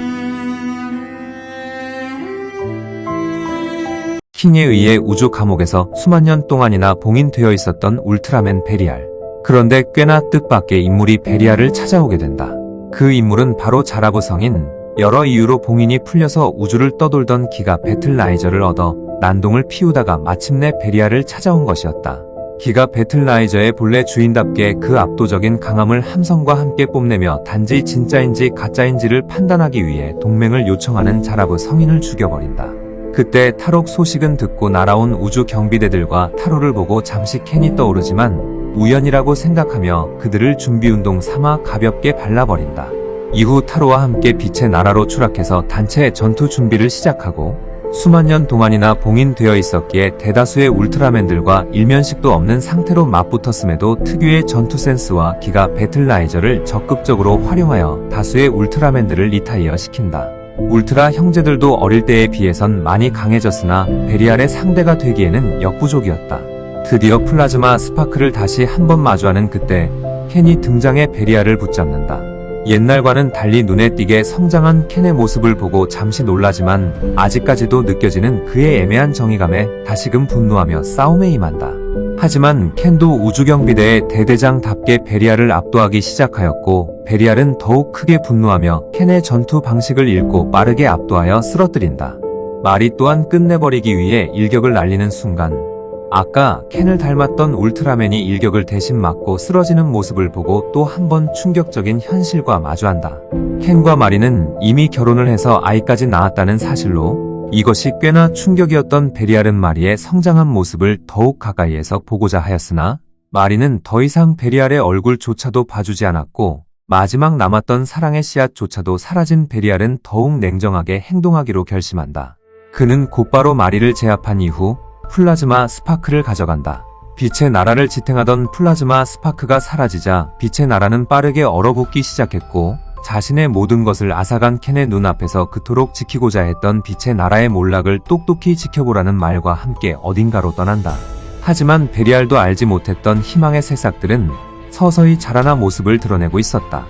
킹에 의해 우주 감옥에서 수만 년 동안이나 봉인되어 있었던 울트라맨 베리알. 그런데 꽤나 뜻밖의 인물이 베리알을 찾아오게 된다. 그 인물은 바로 자라브 성인, 여러 이유로 봉인이 풀려서 우주를 떠돌던 기가 배틀라이저를 얻어 난동을 피우다가 마침내 베리알을 찾아온 것이었다. 기가 배틀라이저의 본래 주인답게 그 압도적인 강함을 함성과 함께 뽐내며 단지 진짜인지 가짜인지를 판단하기 위해 동맹을 요청하는 자라브 성인을 죽여버린다. 그때 타록 소식은 듣고 날아온 우주 경비대들과 타로를 보고 잠시 켄이 떠오르지만 우연이라고 생각하며 그들을 준비운동 삼아 가볍게 발라버린다. 이후 타로와 함께 빛의 나라로 추락해서 단체 전투 준비를 시작하고 수만 년 동안이나 봉인되어 있었기에 대다수의 울트라맨들과 일면식도 없는 상태로 맞붙었음에도 특유의 전투 센스와 기가 배틀라이저를 적극적으로 활용하여 다수의 울트라맨들을 리타이어 시킨다. 울트라 형제들도 어릴 때에 비해선 많이 강해졌으나 베리알의 상대가 되기에는 역부족이었다. 드디어 플라즈마 스파크를 다시 한번 마주하는 그때 켄이 등장해 베리알을 붙잡는다. 옛날과는 달리 눈에 띄게 성장한 켄의 모습을 보고 잠시 놀라지만 아직까지도 느껴지는 그의 애매한 정의감에 다시금 분노하며 싸움에 임한다. 하지만 켄도 우주경비대의 대대장답게 베리알을 압도하기 시작하였고 베리알은 더욱 크게 분노하며 켄의 전투 방식을 읽고 빠르게 압도하여 쓰러뜨린다. 마리 또한 끝내버리기 위해 일격을 날리는 순간 아까 켄을 닮았던 울트라맨이 일격을 대신 맞고 쓰러지는 모습을 보고 또 한 번 충격적인 현실과 마주한다. 켄과 마리는 이미 결혼을 해서 아이까지 낳았다는 사실로 이것이 꽤나 충격이었던 베리알은 마리의 성장한 모습을 더욱 가까이에서 보고자 하였으나 마리는 더 이상 베리알의 얼굴조차도 봐주지 않았고 마지막 남았던 사랑의 씨앗조차도 사라진 베리알은 더욱 냉정하게 행동하기로 결심한다. 그는 곧바로 마리를 제압한 이후 플라즈마 스파크를 가져간다. 빛의 나라를 지탱하던 플라즈마 스파크가 사라지자 빛의 나라는 빠르게 얼어붙기 시작했고 자신의 모든 것을 앗아간 켄의 눈앞에서 그토록 지키고자 했던 빛의 나라의 몰락을 똑똑히 지켜보라는 말과 함께 어딘가로 떠난다. 하지만 베리알도 알지 못했던 희망의 새싹들은 서서히 자라나 모습을 드러내고 있었다.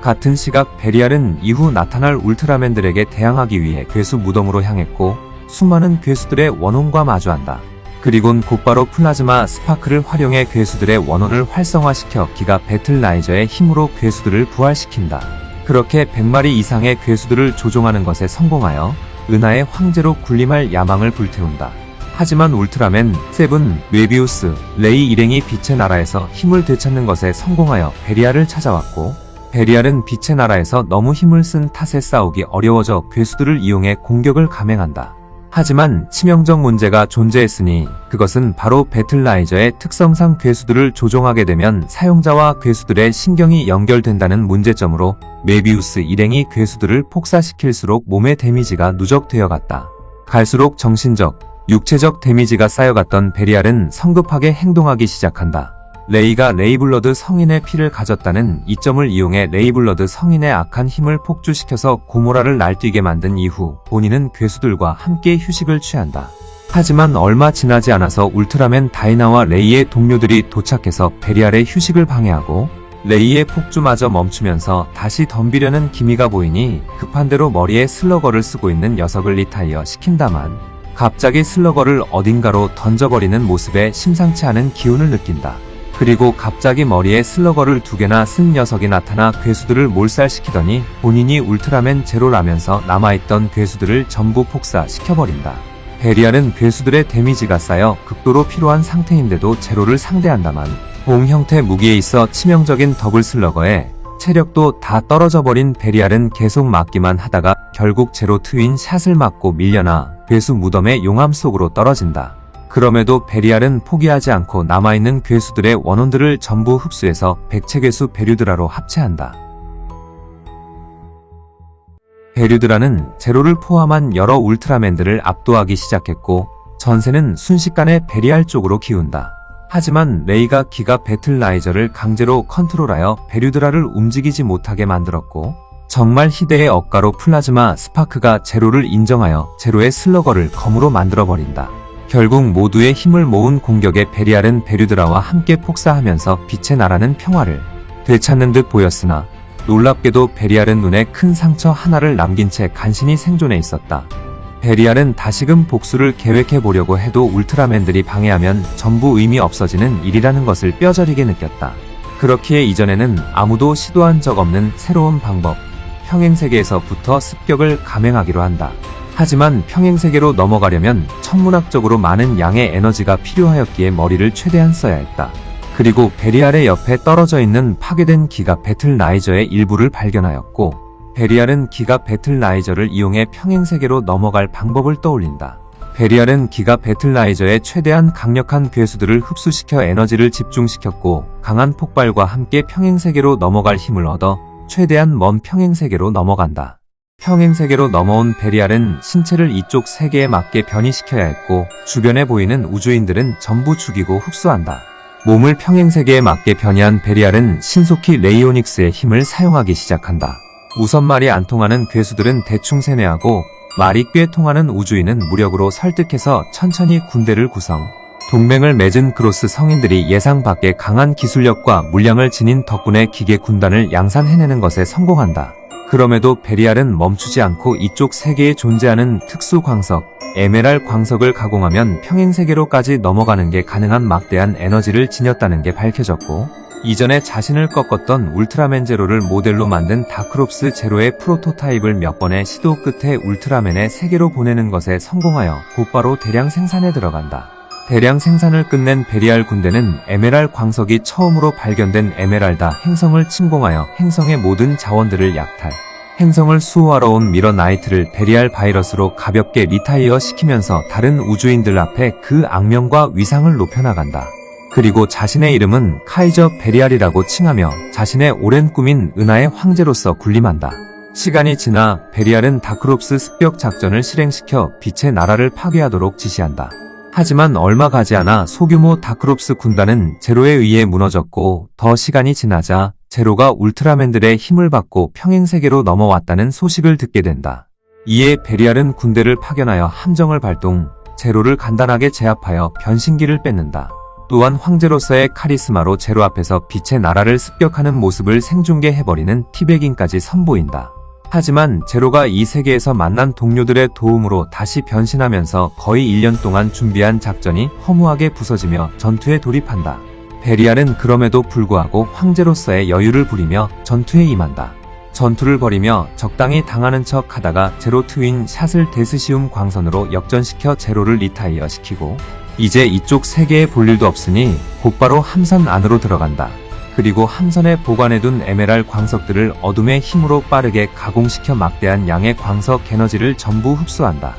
같은 시각 베리알은 이후 나타날 울트라맨들에게 대항하기 위해 괴수 무덤으로 향했고 수많은 괴수들의 원혼과 마주한다. 그리곤 곧바로 플라즈마 스파크를 활용해 괴수들의 원혼을 활성화시켜 기가 배틀라이저의 힘으로 괴수들을 부활시킨다. 그렇게 100마리 이상의 괴수들을 조종하는 것에 성공하여 은하의 황제로 군림할 야망을 불태운다. 하지만 울트라맨, 세븐, 웨비우스, 레이 일행이 빛의 나라에서 힘을 되찾는 것에 성공하여 베리알을 찾아왔고 베리알은 빛의 나라에서 너무 힘을 쓴 탓에 싸우기 어려워져 괴수들을 이용해 공격을 감행한다. 하지만 치명적 문제가 존재했으니 그것은 바로 배틀라이저의 특성상 괴수들을 조종하게 되면 사용자와 괴수들의 신경이 연결된다는 문제점으로 메비우스 일행이 괴수들을 폭사시킬수록 몸의 데미지가 누적되어 갔다. 갈수록 정신적, 육체적 데미지가 쌓여갔던 베리알은 성급하게 행동하기 시작한다. 레이가 레이블러드 성인의 피를 가졌다는 이점을 이용해 레이블러드 성인의 악한 힘을 폭주시켜서 고모라를 날뛰게 만든 이후 본인은 괴수들과 함께 휴식을 취한다. 하지만 얼마 지나지 않아서 울트라맨 다이나와 레이의 동료들이 도착해서 베리알의 휴식을 방해하고 레이의 폭주마저 멈추면서 다시 덤비려는 기미가 보이니 급한 대로 머리에 슬러거를 쓰고 있는 녀석을 리타이어 시킨다만 갑자기 슬러거를 어딘가로 던져버리는 모습에 심상치 않은 기운을 느낀다. 그리고 갑자기 머리에 슬러거를 2개나 쓴 녀석이 나타나 괴수들을 몰살시키더니 본인이 울트라맨 제로라면서 남아있던 괴수들을 전부 폭사시켜버린다. 베리알은 괴수들의 데미지가 쌓여 극도로 피로한 상태인데도 제로를 상대한다만 봉 형태 무기에 있어 치명적인 더블 슬러거에 체력도 다 떨어져버린 베리알은 계속 맞기만 하다가 결국 제로 트윈 샷을 맞고 밀려나 괴수 무덤의 용암 속으로 떨어진다. 그럼에도 베리알은 포기하지 않고 남아있는 괴수들의 원혼들을 전부 흡수해서 백체괴수 베류드라로 합체한다. 베류드라는 제로를 포함한 여러 울트라맨들을 압도하기 시작했고 전세는 순식간에 베리알 쪽으로 기운다. 하지만 레이가 기가 배틀라이저를 강제로 컨트롤하여 베류드라를 움직이지 못하게 만들었고 정말 희대의 억가로 플라즈마 스파크가 제로를 인정하여 제로의 슬러거를 검으로 만들어버린다. 결국 모두의 힘을 모은 공격에 베리알은 베류드라와 함께 폭사하면서 빛의 나라는 평화를 되찾는 듯 보였으나 놀랍게도 베리알은 눈에 큰 상처 하나를 남긴 채 간신히 생존해 있었다. 베리알은 다시금 복수를 계획해보려고 해도 울트라맨들이 방해하면 전부 의미 없어지는 일이라는 것을 뼈저리게 느꼈다. 그렇기에 이전에는 아무도 시도한 적 없는 새로운 방법, 평행세계에서부터 습격을 감행하기로 한다. 하지만 평행세계로 넘어가려면 천문학적으로 많은 양의 에너지가 필요하였기에 머리를 최대한 써야 했다. 그리고 베리알의 옆에 떨어져 있는 파괴된 기가 배틀라이저의 일부를 발견하였고 베리알은 기가 배틀라이저를 이용해 평행세계로 넘어갈 방법을 떠올린다. 베리알은 기가 배틀라이저에 최대한 강력한 괴수들을 흡수시켜 에너지를 집중시켰고 강한 폭발과 함께 평행세계로 넘어갈 힘을 얻어 최대한 먼 평행세계로 넘어간다. 평행세계로 넘어온 베리알은 신체를 이쪽 세계에 맞게 변이시켜야 했고 주변에 보이는 우주인들은 전부 죽이고 흡수한다. 몸을 평행세계에 맞게 변이한 베리알은 신속히 레이오닉스의 힘을 사용하기 시작한다. 우선 말이 안 통하는 괴수들은 대충 세뇌하고 말이 꽤 통하는 우주인은 무력으로 설득해서 천천히 군대를 구성. 동맹을 맺은 크로스 성인들이 예상 밖의 강한 기술력과 물량을 지닌 덕분에 기계 군단을 양산해내는 것에 성공한다. 그럼에도 베리알은 멈추지 않고 이쪽 세계에 존재하는 특수 광석, 에메랄 광석을 가공하면 평행세계로까지 넘어가는 게 가능한 막대한 에너지를 지녔다는 게 밝혀졌고 이전에 자신을 꺾었던 울트라맨 제로를 모델로 만든 다크롭스 제로의 프로토타입을 몇 번의 시도 끝에 울트라맨의 세계로 보내는 것에 성공하여 곧바로 대량 생산에 들어간다. 대량 생산을 끝낸 베리알 군대는 에메랄 광석이 처음으로 발견된 에메랄다 행성을 침공하여 행성의 모든 자원들을 약탈. 행성을 수호하러 온 미러 나이트를 베리알 바이러스로 가볍게 리타이어 시키면서 다른 우주인들 앞에 그 악명과 위상을 높여나간다. 그리고 자신의 이름은 카이저 베리알이라고 칭하며 자신의 오랜 꿈인 은하의 황제로서 군림한다. 시간이 지나 베리알은 다크롭스 습격 작전을 실행시켜 빛의 나라를 파괴하도록 지시한다. 하지만 얼마 가지 않아 소규모 다크롭스 군단은 제로에 의해 무너졌고 더 시간이 지나자 제로가 울트라맨들의 힘을 받고 평행세계로 넘어왔다는 소식을 듣게 된다. 이에 베리알은 군대를 파견하여 함정을 발동, 제로를 간단하게 제압하여 변신기를 뺏는다. 또한 황제로서의 카리스마로 제로 앞에서 빛의 나라를 습격하는 모습을 생중계해버리는 티베깅까지 선보인다. 하지만 제로가 이 세계에서 만난 동료들의 도움으로 다시 변신하면서 거의 1년 동안 준비한 작전이 허무하게 부서지며 전투에 돌입한다. 베리알은 그럼에도 불구하고 황제로서의 여유를 부리며 전투에 임한다. 전투를 벌이며 적당히 당하는 척 하다가 제로 트윈 샷을 데스시움 광선으로 역전시켜 제로를 리타이어 시키고 이제 이쪽 세계에 볼 일도 없으니 곧바로 함선 안으로 들어간다. 그리고 함선에 보관해둔 에메랄 광석들을 어둠의 힘으로 빠르게 가공시켜 막대한 양의 광석 에너지를 전부 흡수한다.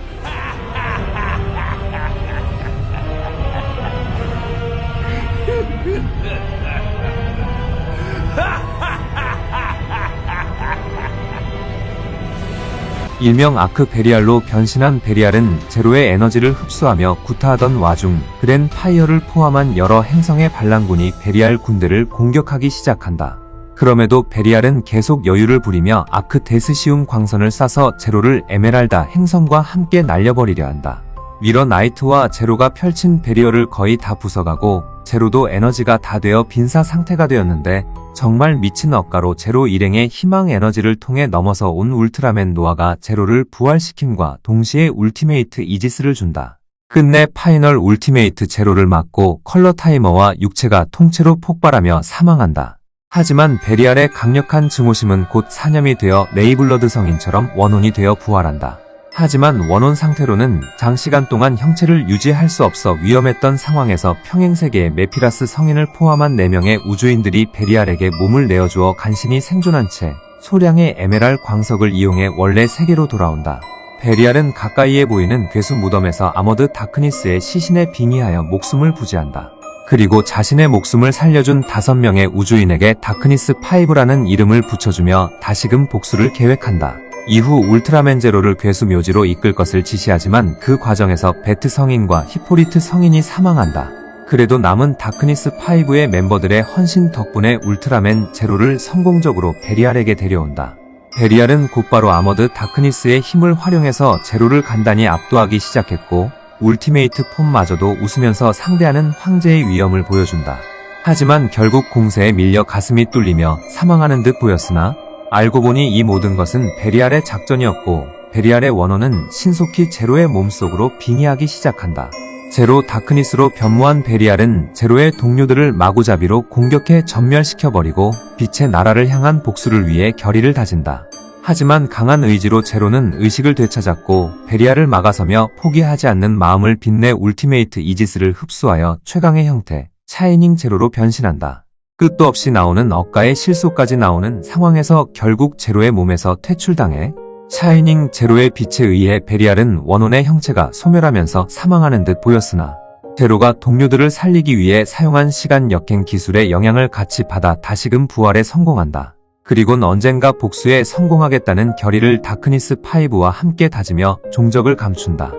일명 아크 베리알로 변신한 베리알은 제로의 에너지를 흡수하며 구타하던 와중 그랜 파이어를 포함한 여러 행성의 반란군이 베리알 군대를 공격하기 시작한다. 그럼에도 베리알은 계속 여유를 부리며 아크 데스시움 광선을 쏴서 제로를 에메랄다 행성과 함께 날려버리려 한다. 미러 나이트와 제로가 펼친 베리어를 거의 다 부숴가고 제로도 에너지가 다 되어 빈사 상태가 되었는데 정말 미친 억가로 제로 일행의 희망 에너지를 통해 넘어서 온 울트라맨 노아가 제로를 부활시킴과 동시에 울티메이트 이지스를 준다. 끝내 파이널 울티메이트 제로를 맞고 컬러 타이머와 육체가 통째로 폭발하며 사망한다. 하지만 베리알의 강력한 증오심은 곧 사념이 되어 네이블러드 성인처럼 원혼이 되어 부활한다. 하지만 원혼 상태로는 장시간 동안 형체를 유지할 수 없어 위험했던 상황에서 평행세계의 메피라스 성인을 포함한 4명의 우주인들이 베리알에게 몸을 내어주어 간신히 생존한 채 소량의 에메랄 광석을 이용해 원래 세계로 돌아온다. 베리알은 가까이에 보이는 괴수 무덤에서 아머드 다크니스의 시신에 빙의하여 목숨을 부지한다. 그리고 자신의 목숨을 살려준 5명의 우주인에게 다크니스 5라는 이름을 붙여주며 다시금 복수를 계획한다. 이후 울트라맨 제로를 괴수 묘지로 이끌 것을 지시하지만 그 과정에서 베트 성인과 히포리트 성인이 사망한다. 그래도 남은 다크니스 5의 멤버들의 헌신 덕분에 울트라맨 제로를 성공적으로 베리알에게 데려온다. 베리알은 곧바로 아머드 다크니스의 힘을 활용해서 제로를 간단히 압도하기 시작했고 울티메이트 폼마저도 웃으면서 상대하는 황제의 위엄을 보여준다. 하지만 결국 공세에 밀려 가슴이 뚫리며 사망하는 듯 보였으나 알고 보니 이 모든 것은 베리알의 작전이었고 베리알의 원혼은 신속히 제로의 몸속으로 빙의하기 시작한다. 제로 다크니스로 변모한 베리알은 제로의 동료들을 마구잡이로 공격해 전멸시켜버리고 빛의 나라를 향한 복수를 위해 결의를 다진다. 하지만 강한 의지로 제로는 의식을 되찾았고 베리알을 막아서며 포기하지 않는 마음을 빛내 울티메이트 이지스를 흡수하여 최강의 형태 샤이닝 제로로 변신한다. 끝도 없이 나오는 억가의 실소까지 나오는 상황에서 결국 제로의 몸에서 퇴출당해 샤이닝 제로의 빛에 의해 베리알은 원혼의 형체가 소멸하면서 사망하는 듯 보였으나 제로가 동료들을 살리기 위해 사용한 시간 역행 기술의 영향을 같이 받아 다시금 부활에 성공한다. 그리곤 언젠가 복수에 성공하겠다는 결의를 다크니스 5와 함께 다지며 종적을 감춘다.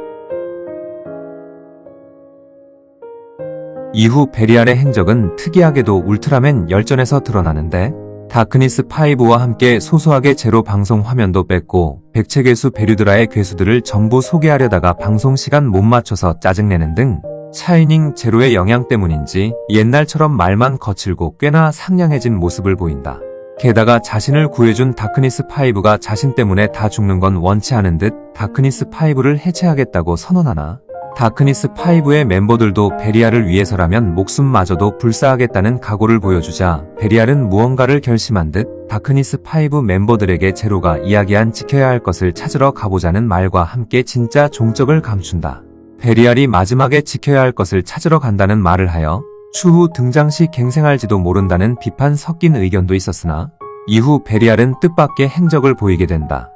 이후 베리알의 행적은 특이하게도 울트라맨 열전에서 드러나는데 다크니스 5와 함께 소소하게 제로 방송 화면도 뺐고 백체괴수 베류드라의 괴수들을 전부 소개하려다가 방송 시간 못 맞춰서 짜증내는 등 샤이닝 제로의 영향 때문인지 옛날처럼 말만 거칠고 꽤나 상냥해진 모습을 보인다. 게다가 자신을 구해준 다크니스 5가 자신 때문에 다 죽는 건 원치 않은 듯 다크니스 5를 해체하겠다고 선언하나 다크니스 5의 멤버들도 베리알을 위해서라면 목숨마저도 불사하겠다는 각오를 보여주자 베리알은 무언가를 결심한 듯 다크니스 5 멤버들에게 제로가 이야기한 지켜야 할 것을 찾으러 가보자는 말과 함께 진짜 종적을 감춘다. 베리알이 마지막에 지켜야 할 것을 찾으러 간다는 말을 하여 추후 등장 시 갱생할지도 모른다는 비판 섞인 의견도 있었으나 이후 베리알은 뜻밖의 행적을 보이게 된다.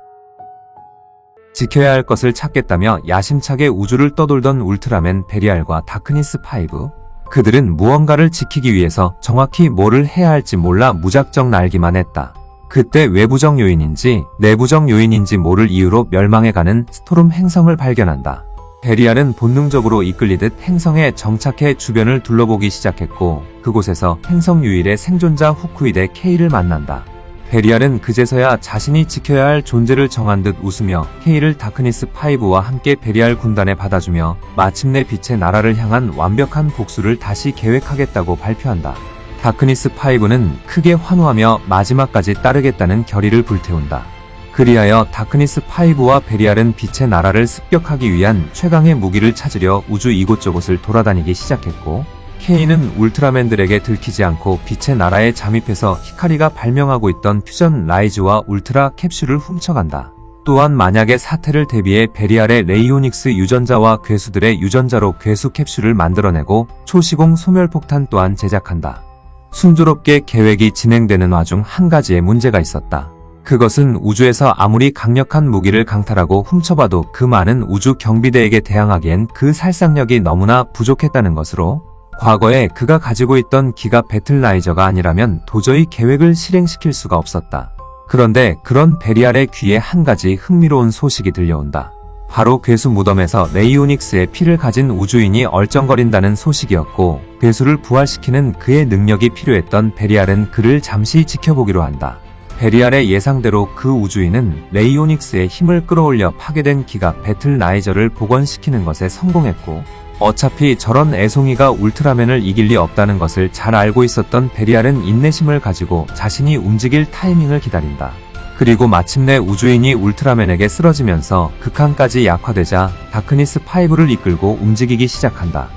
지켜야 할 것을 찾겠다며 야심차게 우주를 떠돌던 울트라맨 베리알과 다크니스 5. 그들은 무언가를 지키기 위해서 정확히 뭐를 해야 할지 몰라 무작정 날기만 했다. 그때 외부적 요인인지 내부적 요인인지 모를 이유로 멸망해가는 스토름 행성을 발견한다. 베리알은 본능적으로 이끌리듯 행성에 정착해 주변을 둘러보기 시작했고 그곳에서 행성 유일의 생존자 후쿠이데 케이를 만난다. 베리알은 그제서야 자신이 지켜야 할 존재를 정한 듯 웃으며 케이를 다크니스 5와 함께 베리알 군단에 받아주며 마침내 빛의 나라를 향한 완벽한 복수를 다시 계획하겠다고 발표한다. 다크니스 5는 크게 환호하며 마지막까지 따르겠다는 결의를 불태운다. 그리하여 다크니스 5와 베리알은 빛의 나라를 습격하기 위한 최강의 무기를 찾으려 우주 이곳저곳을 돌아다니기 시작했고 케이는 울트라맨들에게 들키지 않고 빛의 나라에 잠입해서 히카리가 발명하고 있던 퓨전 라이즈와 울트라 캡슐을 훔쳐간다. 또한 만약의 사태를 대비해 베리알의 레이오닉스 유전자와 괴수들의 유전자로 괴수 캡슐을 만들어내고 초시공 소멸폭탄 또한 제작한다. 순조롭게 계획이 진행되는 와중 한 가지의 문제가 있었다. 그것은 우주에서 아무리 강력한 무기를 강탈하고 훔쳐봐도 그 많은 우주 경비대에게 대항하기엔 그 살상력이 너무나 부족했다는 것으로 과거에 그가 가지고 있던 기가 배틀라이저가 아니라면 도저히 계획을 실행시킬 수가 없었다. 그런데 그런 베리알의 귀에 한 가지 흥미로운 소식이 들려온다. 바로 괴수 무덤에서 레이오닉스의 피를 가진 우주인이 얼쩡거린다는 소식이었고 괴수를 부활시키는 그의 능력이 필요했던 베리알은 그를 잠시 지켜보기로 한다. 베리알의 예상대로 그 우주인은 레이오닉스의 힘을 끌어올려 파괴된 기가 배틀라이저를 복원시키는 것에 성공했고 어차피 저런 애송이가 울트라맨을 이길 리 없다는 것을 잘 알고 있었던 베리알은 인내심을 가지고 자신이 움직일 타이밍을 기다린다. 그리고 마침내 우주인이 울트라맨에게 쓰러지면서 극한까지 약화되자 다크니스 5를 이끌고 움직이기 시작한다.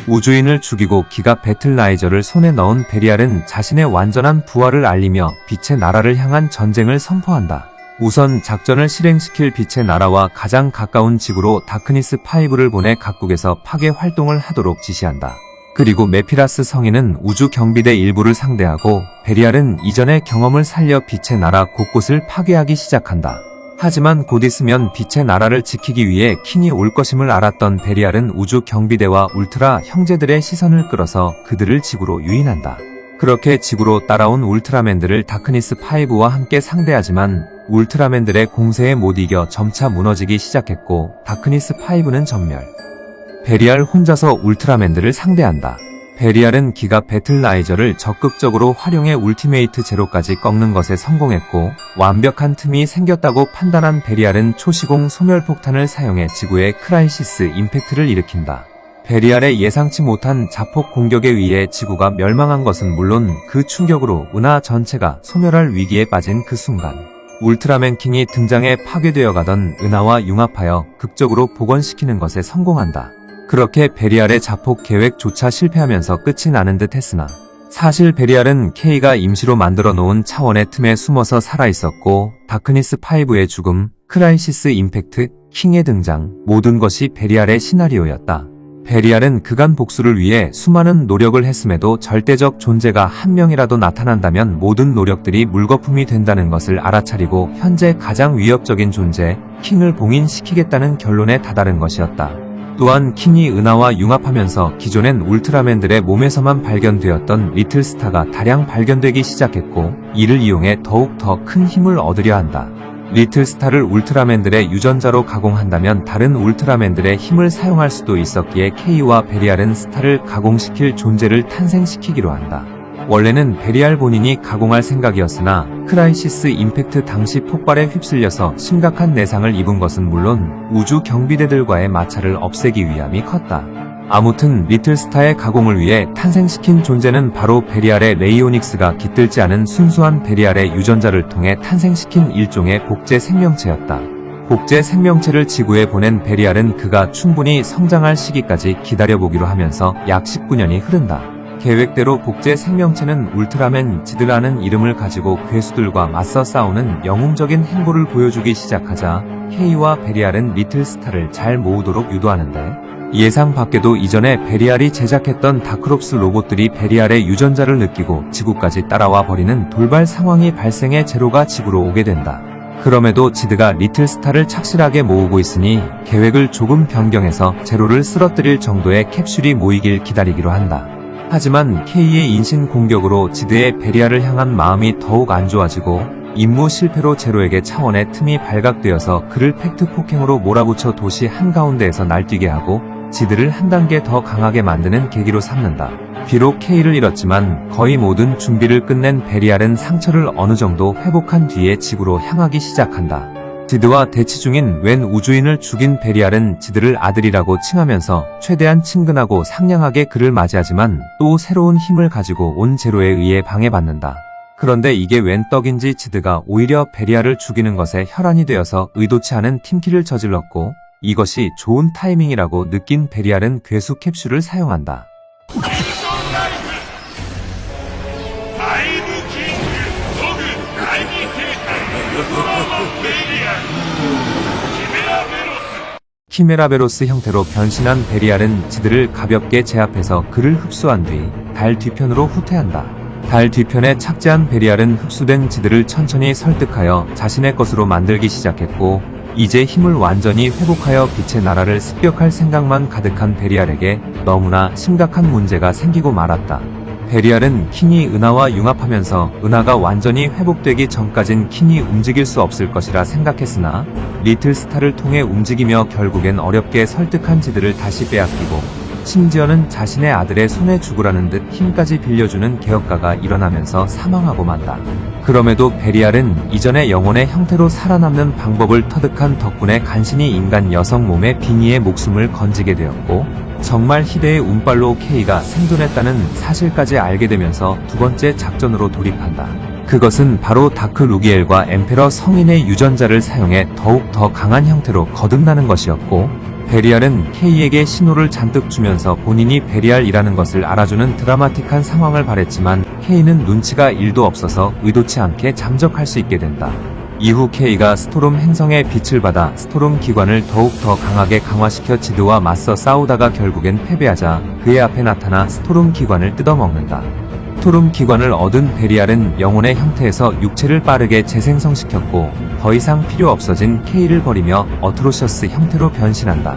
우주인을 죽이고 기가 배틀라이저를 손에 넣은 베리알은 자신의 완전한 부활을 알리며 빛의 나라를 향한 전쟁을 선포한다. 우선 작전을 실행시킬 빛의 나라와 가장 가까운 지구로 다크니스 5를 보내 각국에서 파괴 활동을 하도록 지시한다. 그리고 메피라스 성인은 우주 경비대 일부를 상대하고 베리알은 이전의 경험을 살려 빛의 나라 곳곳을 파괴하기 시작한다. 하지만 곧 있으면 빛의 나라를 지키기 위해 킹이 올 것임을 알았던 베리알은 우주 경비대와 울트라 형제들의 시선을 끌어서 그들을 지구로 유인한다. 그렇게 지구로 따라온 울트라맨들을 다크니스 5와 함께 상대하지만 울트라맨들의 공세에 못 이겨 점차 무너지기 시작했고 다크니스 5는 전멸. 베리알 혼자서 울트라맨들을 상대한다. 베리알은 기가 배틀라이저를 적극적으로 활용해 울티메이트 제로까지 꺾는 것에 성공했고 완벽한 틈이 생겼다고 판단한 베리알은 초시공 소멸폭탄을 사용해 지구에 크라이시스 임팩트를 일으킨다. 베리알의 예상치 못한 자폭 공격에 의해 지구가 멸망한 것은 물론 그 충격으로 은하 전체가 소멸할 위기에 빠진 그 순간 울트라맨 킹이 등장해 파괴되어 가던 은하와 융합하여 극적으로 복원시키는 것에 성공한다. 그렇게 베리알의 자폭 계획조차 실패하면서 끝이 나는 듯 했으나 사실 베리알은 K가 임시로 만들어 놓은 차원의 틈에 숨어서 살아있었고 다크니스 5의 죽음, 크라이시스 임팩트, 킹의 등장 모든 것이 베리알의 시나리오였다. 베리알은 그간 복수를 위해 수많은 노력을 했음에도 절대적 존재가 한 명이라도 나타난다면 모든 노력들이 물거품이 된다는 것을 알아차리고 현재 가장 위협적인 존재, 킹을 봉인시키겠다는 결론에 다다른 것이었다. 또한 킹이 은하와 융합하면서 기존엔 울트라맨들의 몸에서만 발견되었던 리틀스타가 다량 발견되기 시작했고 이를 이용해 더욱 더 큰 힘을 얻으려 한다. 리틀스타를 울트라맨들의 유전자로 가공한다면 다른 울트라맨들의 힘을 사용할 수도 있었기에 K와 베리알은 스타를 가공시킬 존재를 탄생시키기로 한다. 원래는 베리알 본인이 가공할 생각이었으나 크라이시스 임팩트 당시 폭발에 휩쓸려서 심각한 내상을 입은 것은 물론 우주 경비대들과의 마찰을 없애기 위함이 컸다. 아무튼 리틀스타의 가공을 위해 탄생시킨 존재는 바로 베리알의 레이오닉스가 깃들지 않은 순수한 베리알의 유전자를 통해 탄생시킨 일종의 복제 생명체였다. 복제 생명체를 지구에 보낸 베리알은 그가 충분히 성장할 시기까지 기다려보기로 하면서 약 19년이 흐른다. 계획대로 복제 생명체는 울트라맨 지드라는 이름을 가지고 괴수들과 맞서 싸우는 영웅적인 행보를 보여주기 시작하자 K와 베리알은 리틀스타를 잘 모으도록 유도하는데 예상 밖에도 이전에 베리알이 제작했던 다크롭스 로봇들이 베리알의 유전자를 느끼고 지구까지 따라와 버리는 돌발 상황이 발생해 제로가 지구로 오게 된다. 그럼에도 지드가 리틀스타를 착실하게 모으고 있으니 계획을 조금 변경해서 제로를 쓰러뜨릴 정도의 캡슐이 모이길 기다리기로 한다. 하지만 K의 인신 공격으로 지드의 베리알을 향한 마음이 더욱 안 좋아지고 임무 실패로 제로에게 차원의 틈이 발각되어서 그를 팩트 폭행으로 몰아붙여 도시 한가운데에서 날뛰게 하고 지드를 한 단계 더 강하게 만드는 계기로 삼는다. 비록 K를 잃었지만 거의 모든 준비를 끝낸 베리알은 상처를 어느 정도 회복한 뒤에 지구로 향하기 시작한다. 지드와 대치 중인 웬 우주인을 죽인 베리알은 지드를 아들이라고 칭하면서 최대한 친근하고 상냥하게 그를 맞이하지만 또 새로운 힘을 가지고 온 제로에 의해 방해받는다. 그런데 이게 웬 떡인지 지드가 오히려 베리알을 죽이는 것에 혈안이 되어서 의도치 않은 팀킬을 저질렀고 이것이 좋은 타이밍이라고 느낀 베리알은 괴수 캡슐을 사용한다. 키메라베로스 형태로 변신한 베리알은 지드를 가볍게 제압해서 그를 흡수한 뒤 달 뒤편으로 후퇴한다. 달 뒤편에 착지한 베리알은 흡수된 지드를 천천히 설득하여 자신의 것으로 만들기 시작했고 이제 힘을 완전히 회복하여 빛의 나라를 습격할 생각만 가득한 베리알에게 너무나 심각한 문제가 생기고 말았다. 베리알은 킹이 은하와 융합하면서 은하가 완전히 회복되기 전까진 킹이 움직일 수 없을 것이라 생각했으나 리틀스타를 통해 움직이며 결국엔 어렵게 설득한 지드를 다시 빼앗기고 심지어는 자신의 아들의 손에 죽으라는 듯 힘까지 빌려주는 개혁가가 일어나면서 사망하고 만다. 그럼에도 베리알은 이전의 영혼의 형태로 살아남는 방법을 터득한 덕분에 간신히 인간 여성 몸의 빙의의 목숨을 건지게 되었고, 정말 희대의 운빨로 K가 생존했다는 사실까지 알게 되면서 두 번째 작전으로 돌입한다. 그것은 바로 다크 루기엘과 엠페러 성인의 유전자를 사용해 더욱 더 강한 형태로 거듭나는 것이었고, 베리알은 K에게 신호를 잔뜩 주면서 본인이 베리알이라는 것을 알아주는 드라마틱한 상황을 바랬지만 K는 눈치가 1도 없어서 의도치 않게 잠적할 수 있게 된다. 이후 K가 스토롬 행성의 빛을 받아 스토롬 기관을 더욱 더 강하게 강화시켜 지드와 맞서 싸우다가 결국엔 패배하자 그의 앞에 나타나 스토롬 기관을 뜯어먹는다. 스토롬 기관을 얻은 베리알은 영혼의 형태에서 육체를 빠르게 재생성시켰고 더 이상 필요 없어진 K를 버리며 어트로셔스 형태로 변신한다.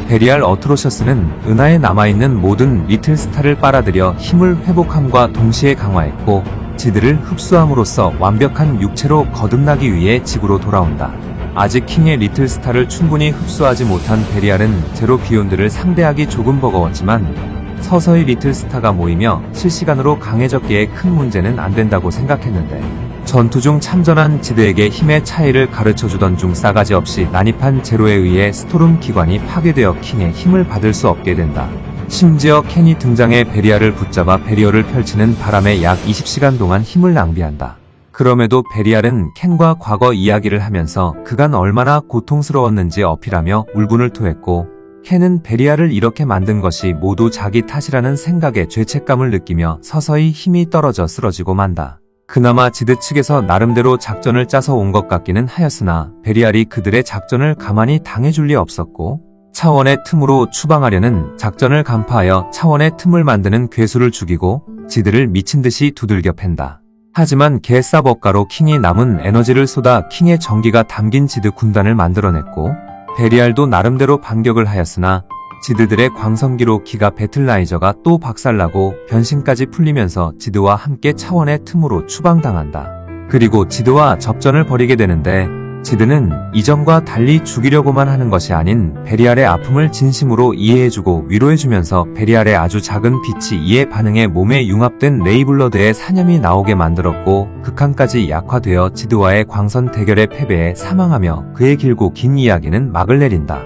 베리알 어트로셔스는 은하에 남아있는 모든 리틀스타를 빨아들여 힘을 회복함과 동시에 강화했고, 지드를 흡수함으로써 완벽한 육체로 거듭나기 위해 지구로 돌아온다. 아직 킹의 리틀스타를 충분히 흡수하지 못한 베리알은 제로 비욘드를 상대하기 조금 버거웠지만 서서히 리틀스타가 모이며 실시간으로 강해졌기에 큰 문제는 안 된다고 생각했는데, 전투 중 참전한 지드에게 힘의 차이를 가르쳐주던 중 싸가지 없이 난입한 제로에 의해 스토름 기관이 파괴되어 킹의 힘을 받을 수 없게 된다. 심지어 켄이 등장해 베리알을 붙잡아 베리어를 펼치는 바람에 약 20시간 동안 힘을 낭비한다. 그럼에도 베리알은 켄과 과거 이야기를 하면서 그간 얼마나 고통스러웠는지 어필하며 울분을 토했고, 켄은 베리알을 이렇게 만든 것이 모두 자기 탓이라는 생각에 죄책감을 느끼며 서서히 힘이 떨어져 쓰러지고 만다. 그나마 지드 측에서 나름대로 작전을 짜서 온 것 같기는 하였으나 베리알이 그들의 작전을 가만히 당해줄 리 없었고, 차원의 틈으로 추방하려는 작전을 간파하여 차원의 틈을 만드는 괴수를 죽이고 지드를 미친듯이 두들겨 팬다. 하지만 개싸버가로 킹이 남은 에너지를 쏟아 킹의 전기가 담긴 지드 군단을 만들어냈고, 베리알도 나름대로 반격을 하였으나 지드들의 광성기로 기가 배틀라이저가 또 박살나고 변신까지 풀리면서 지드와 함께 차원의 틈으로 추방당한다. 그리고 지드와 접전을 벌이게 되는데, 지드는 이전과 달리 죽이려고만 하는 것이 아닌 베리알의 아픔을 진심으로 이해해주고 위로해주면서 베리알의 아주 작은 빛이 이에 반응해 몸에 융합된 레이블러드의 사념이 나오게 만들었고, 극한까지 약화되어 지드와의 광선 대결의 패배에 사망하며 그의 길고 긴 이야기는 막을 내린다.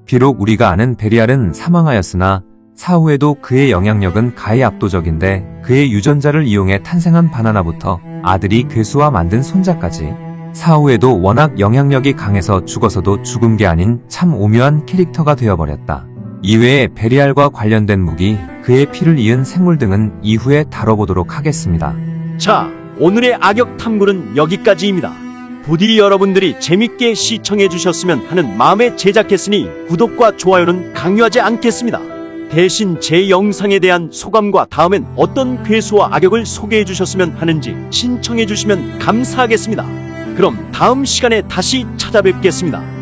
비록 우리가 아는 베리알은 사망하였으나 사후에도 그의 영향력은 가히 압도적인데, 그의 유전자를 이용해 탄생한 바나나부터 아들이 괴수와 만든 손자까지 사후에도 워낙 영향력이 강해서 죽어서도 죽은 게 아닌 참 오묘한 캐릭터가 되어버렸다. 이외에 베리알과 관련된 무기, 그의 피를 이은 생물 등은 이후에 다뤄보도록 하겠습니다. 자, 오늘의 악역 탐구는 여기까지입니다. 부디 여러분들이 재밌게 시청해 주셨으면 하는 마음에 제작했으니 구독과 좋아요는 강요하지 않겠습니다. 대신 제 영상에 대한 소감과 다음엔 어떤 괴수와 악역을 소개해 주셨으면 하는지 신청해 주시면 감사하겠습니다. 그럼 다음 시간에 다시 찾아뵙겠습니다.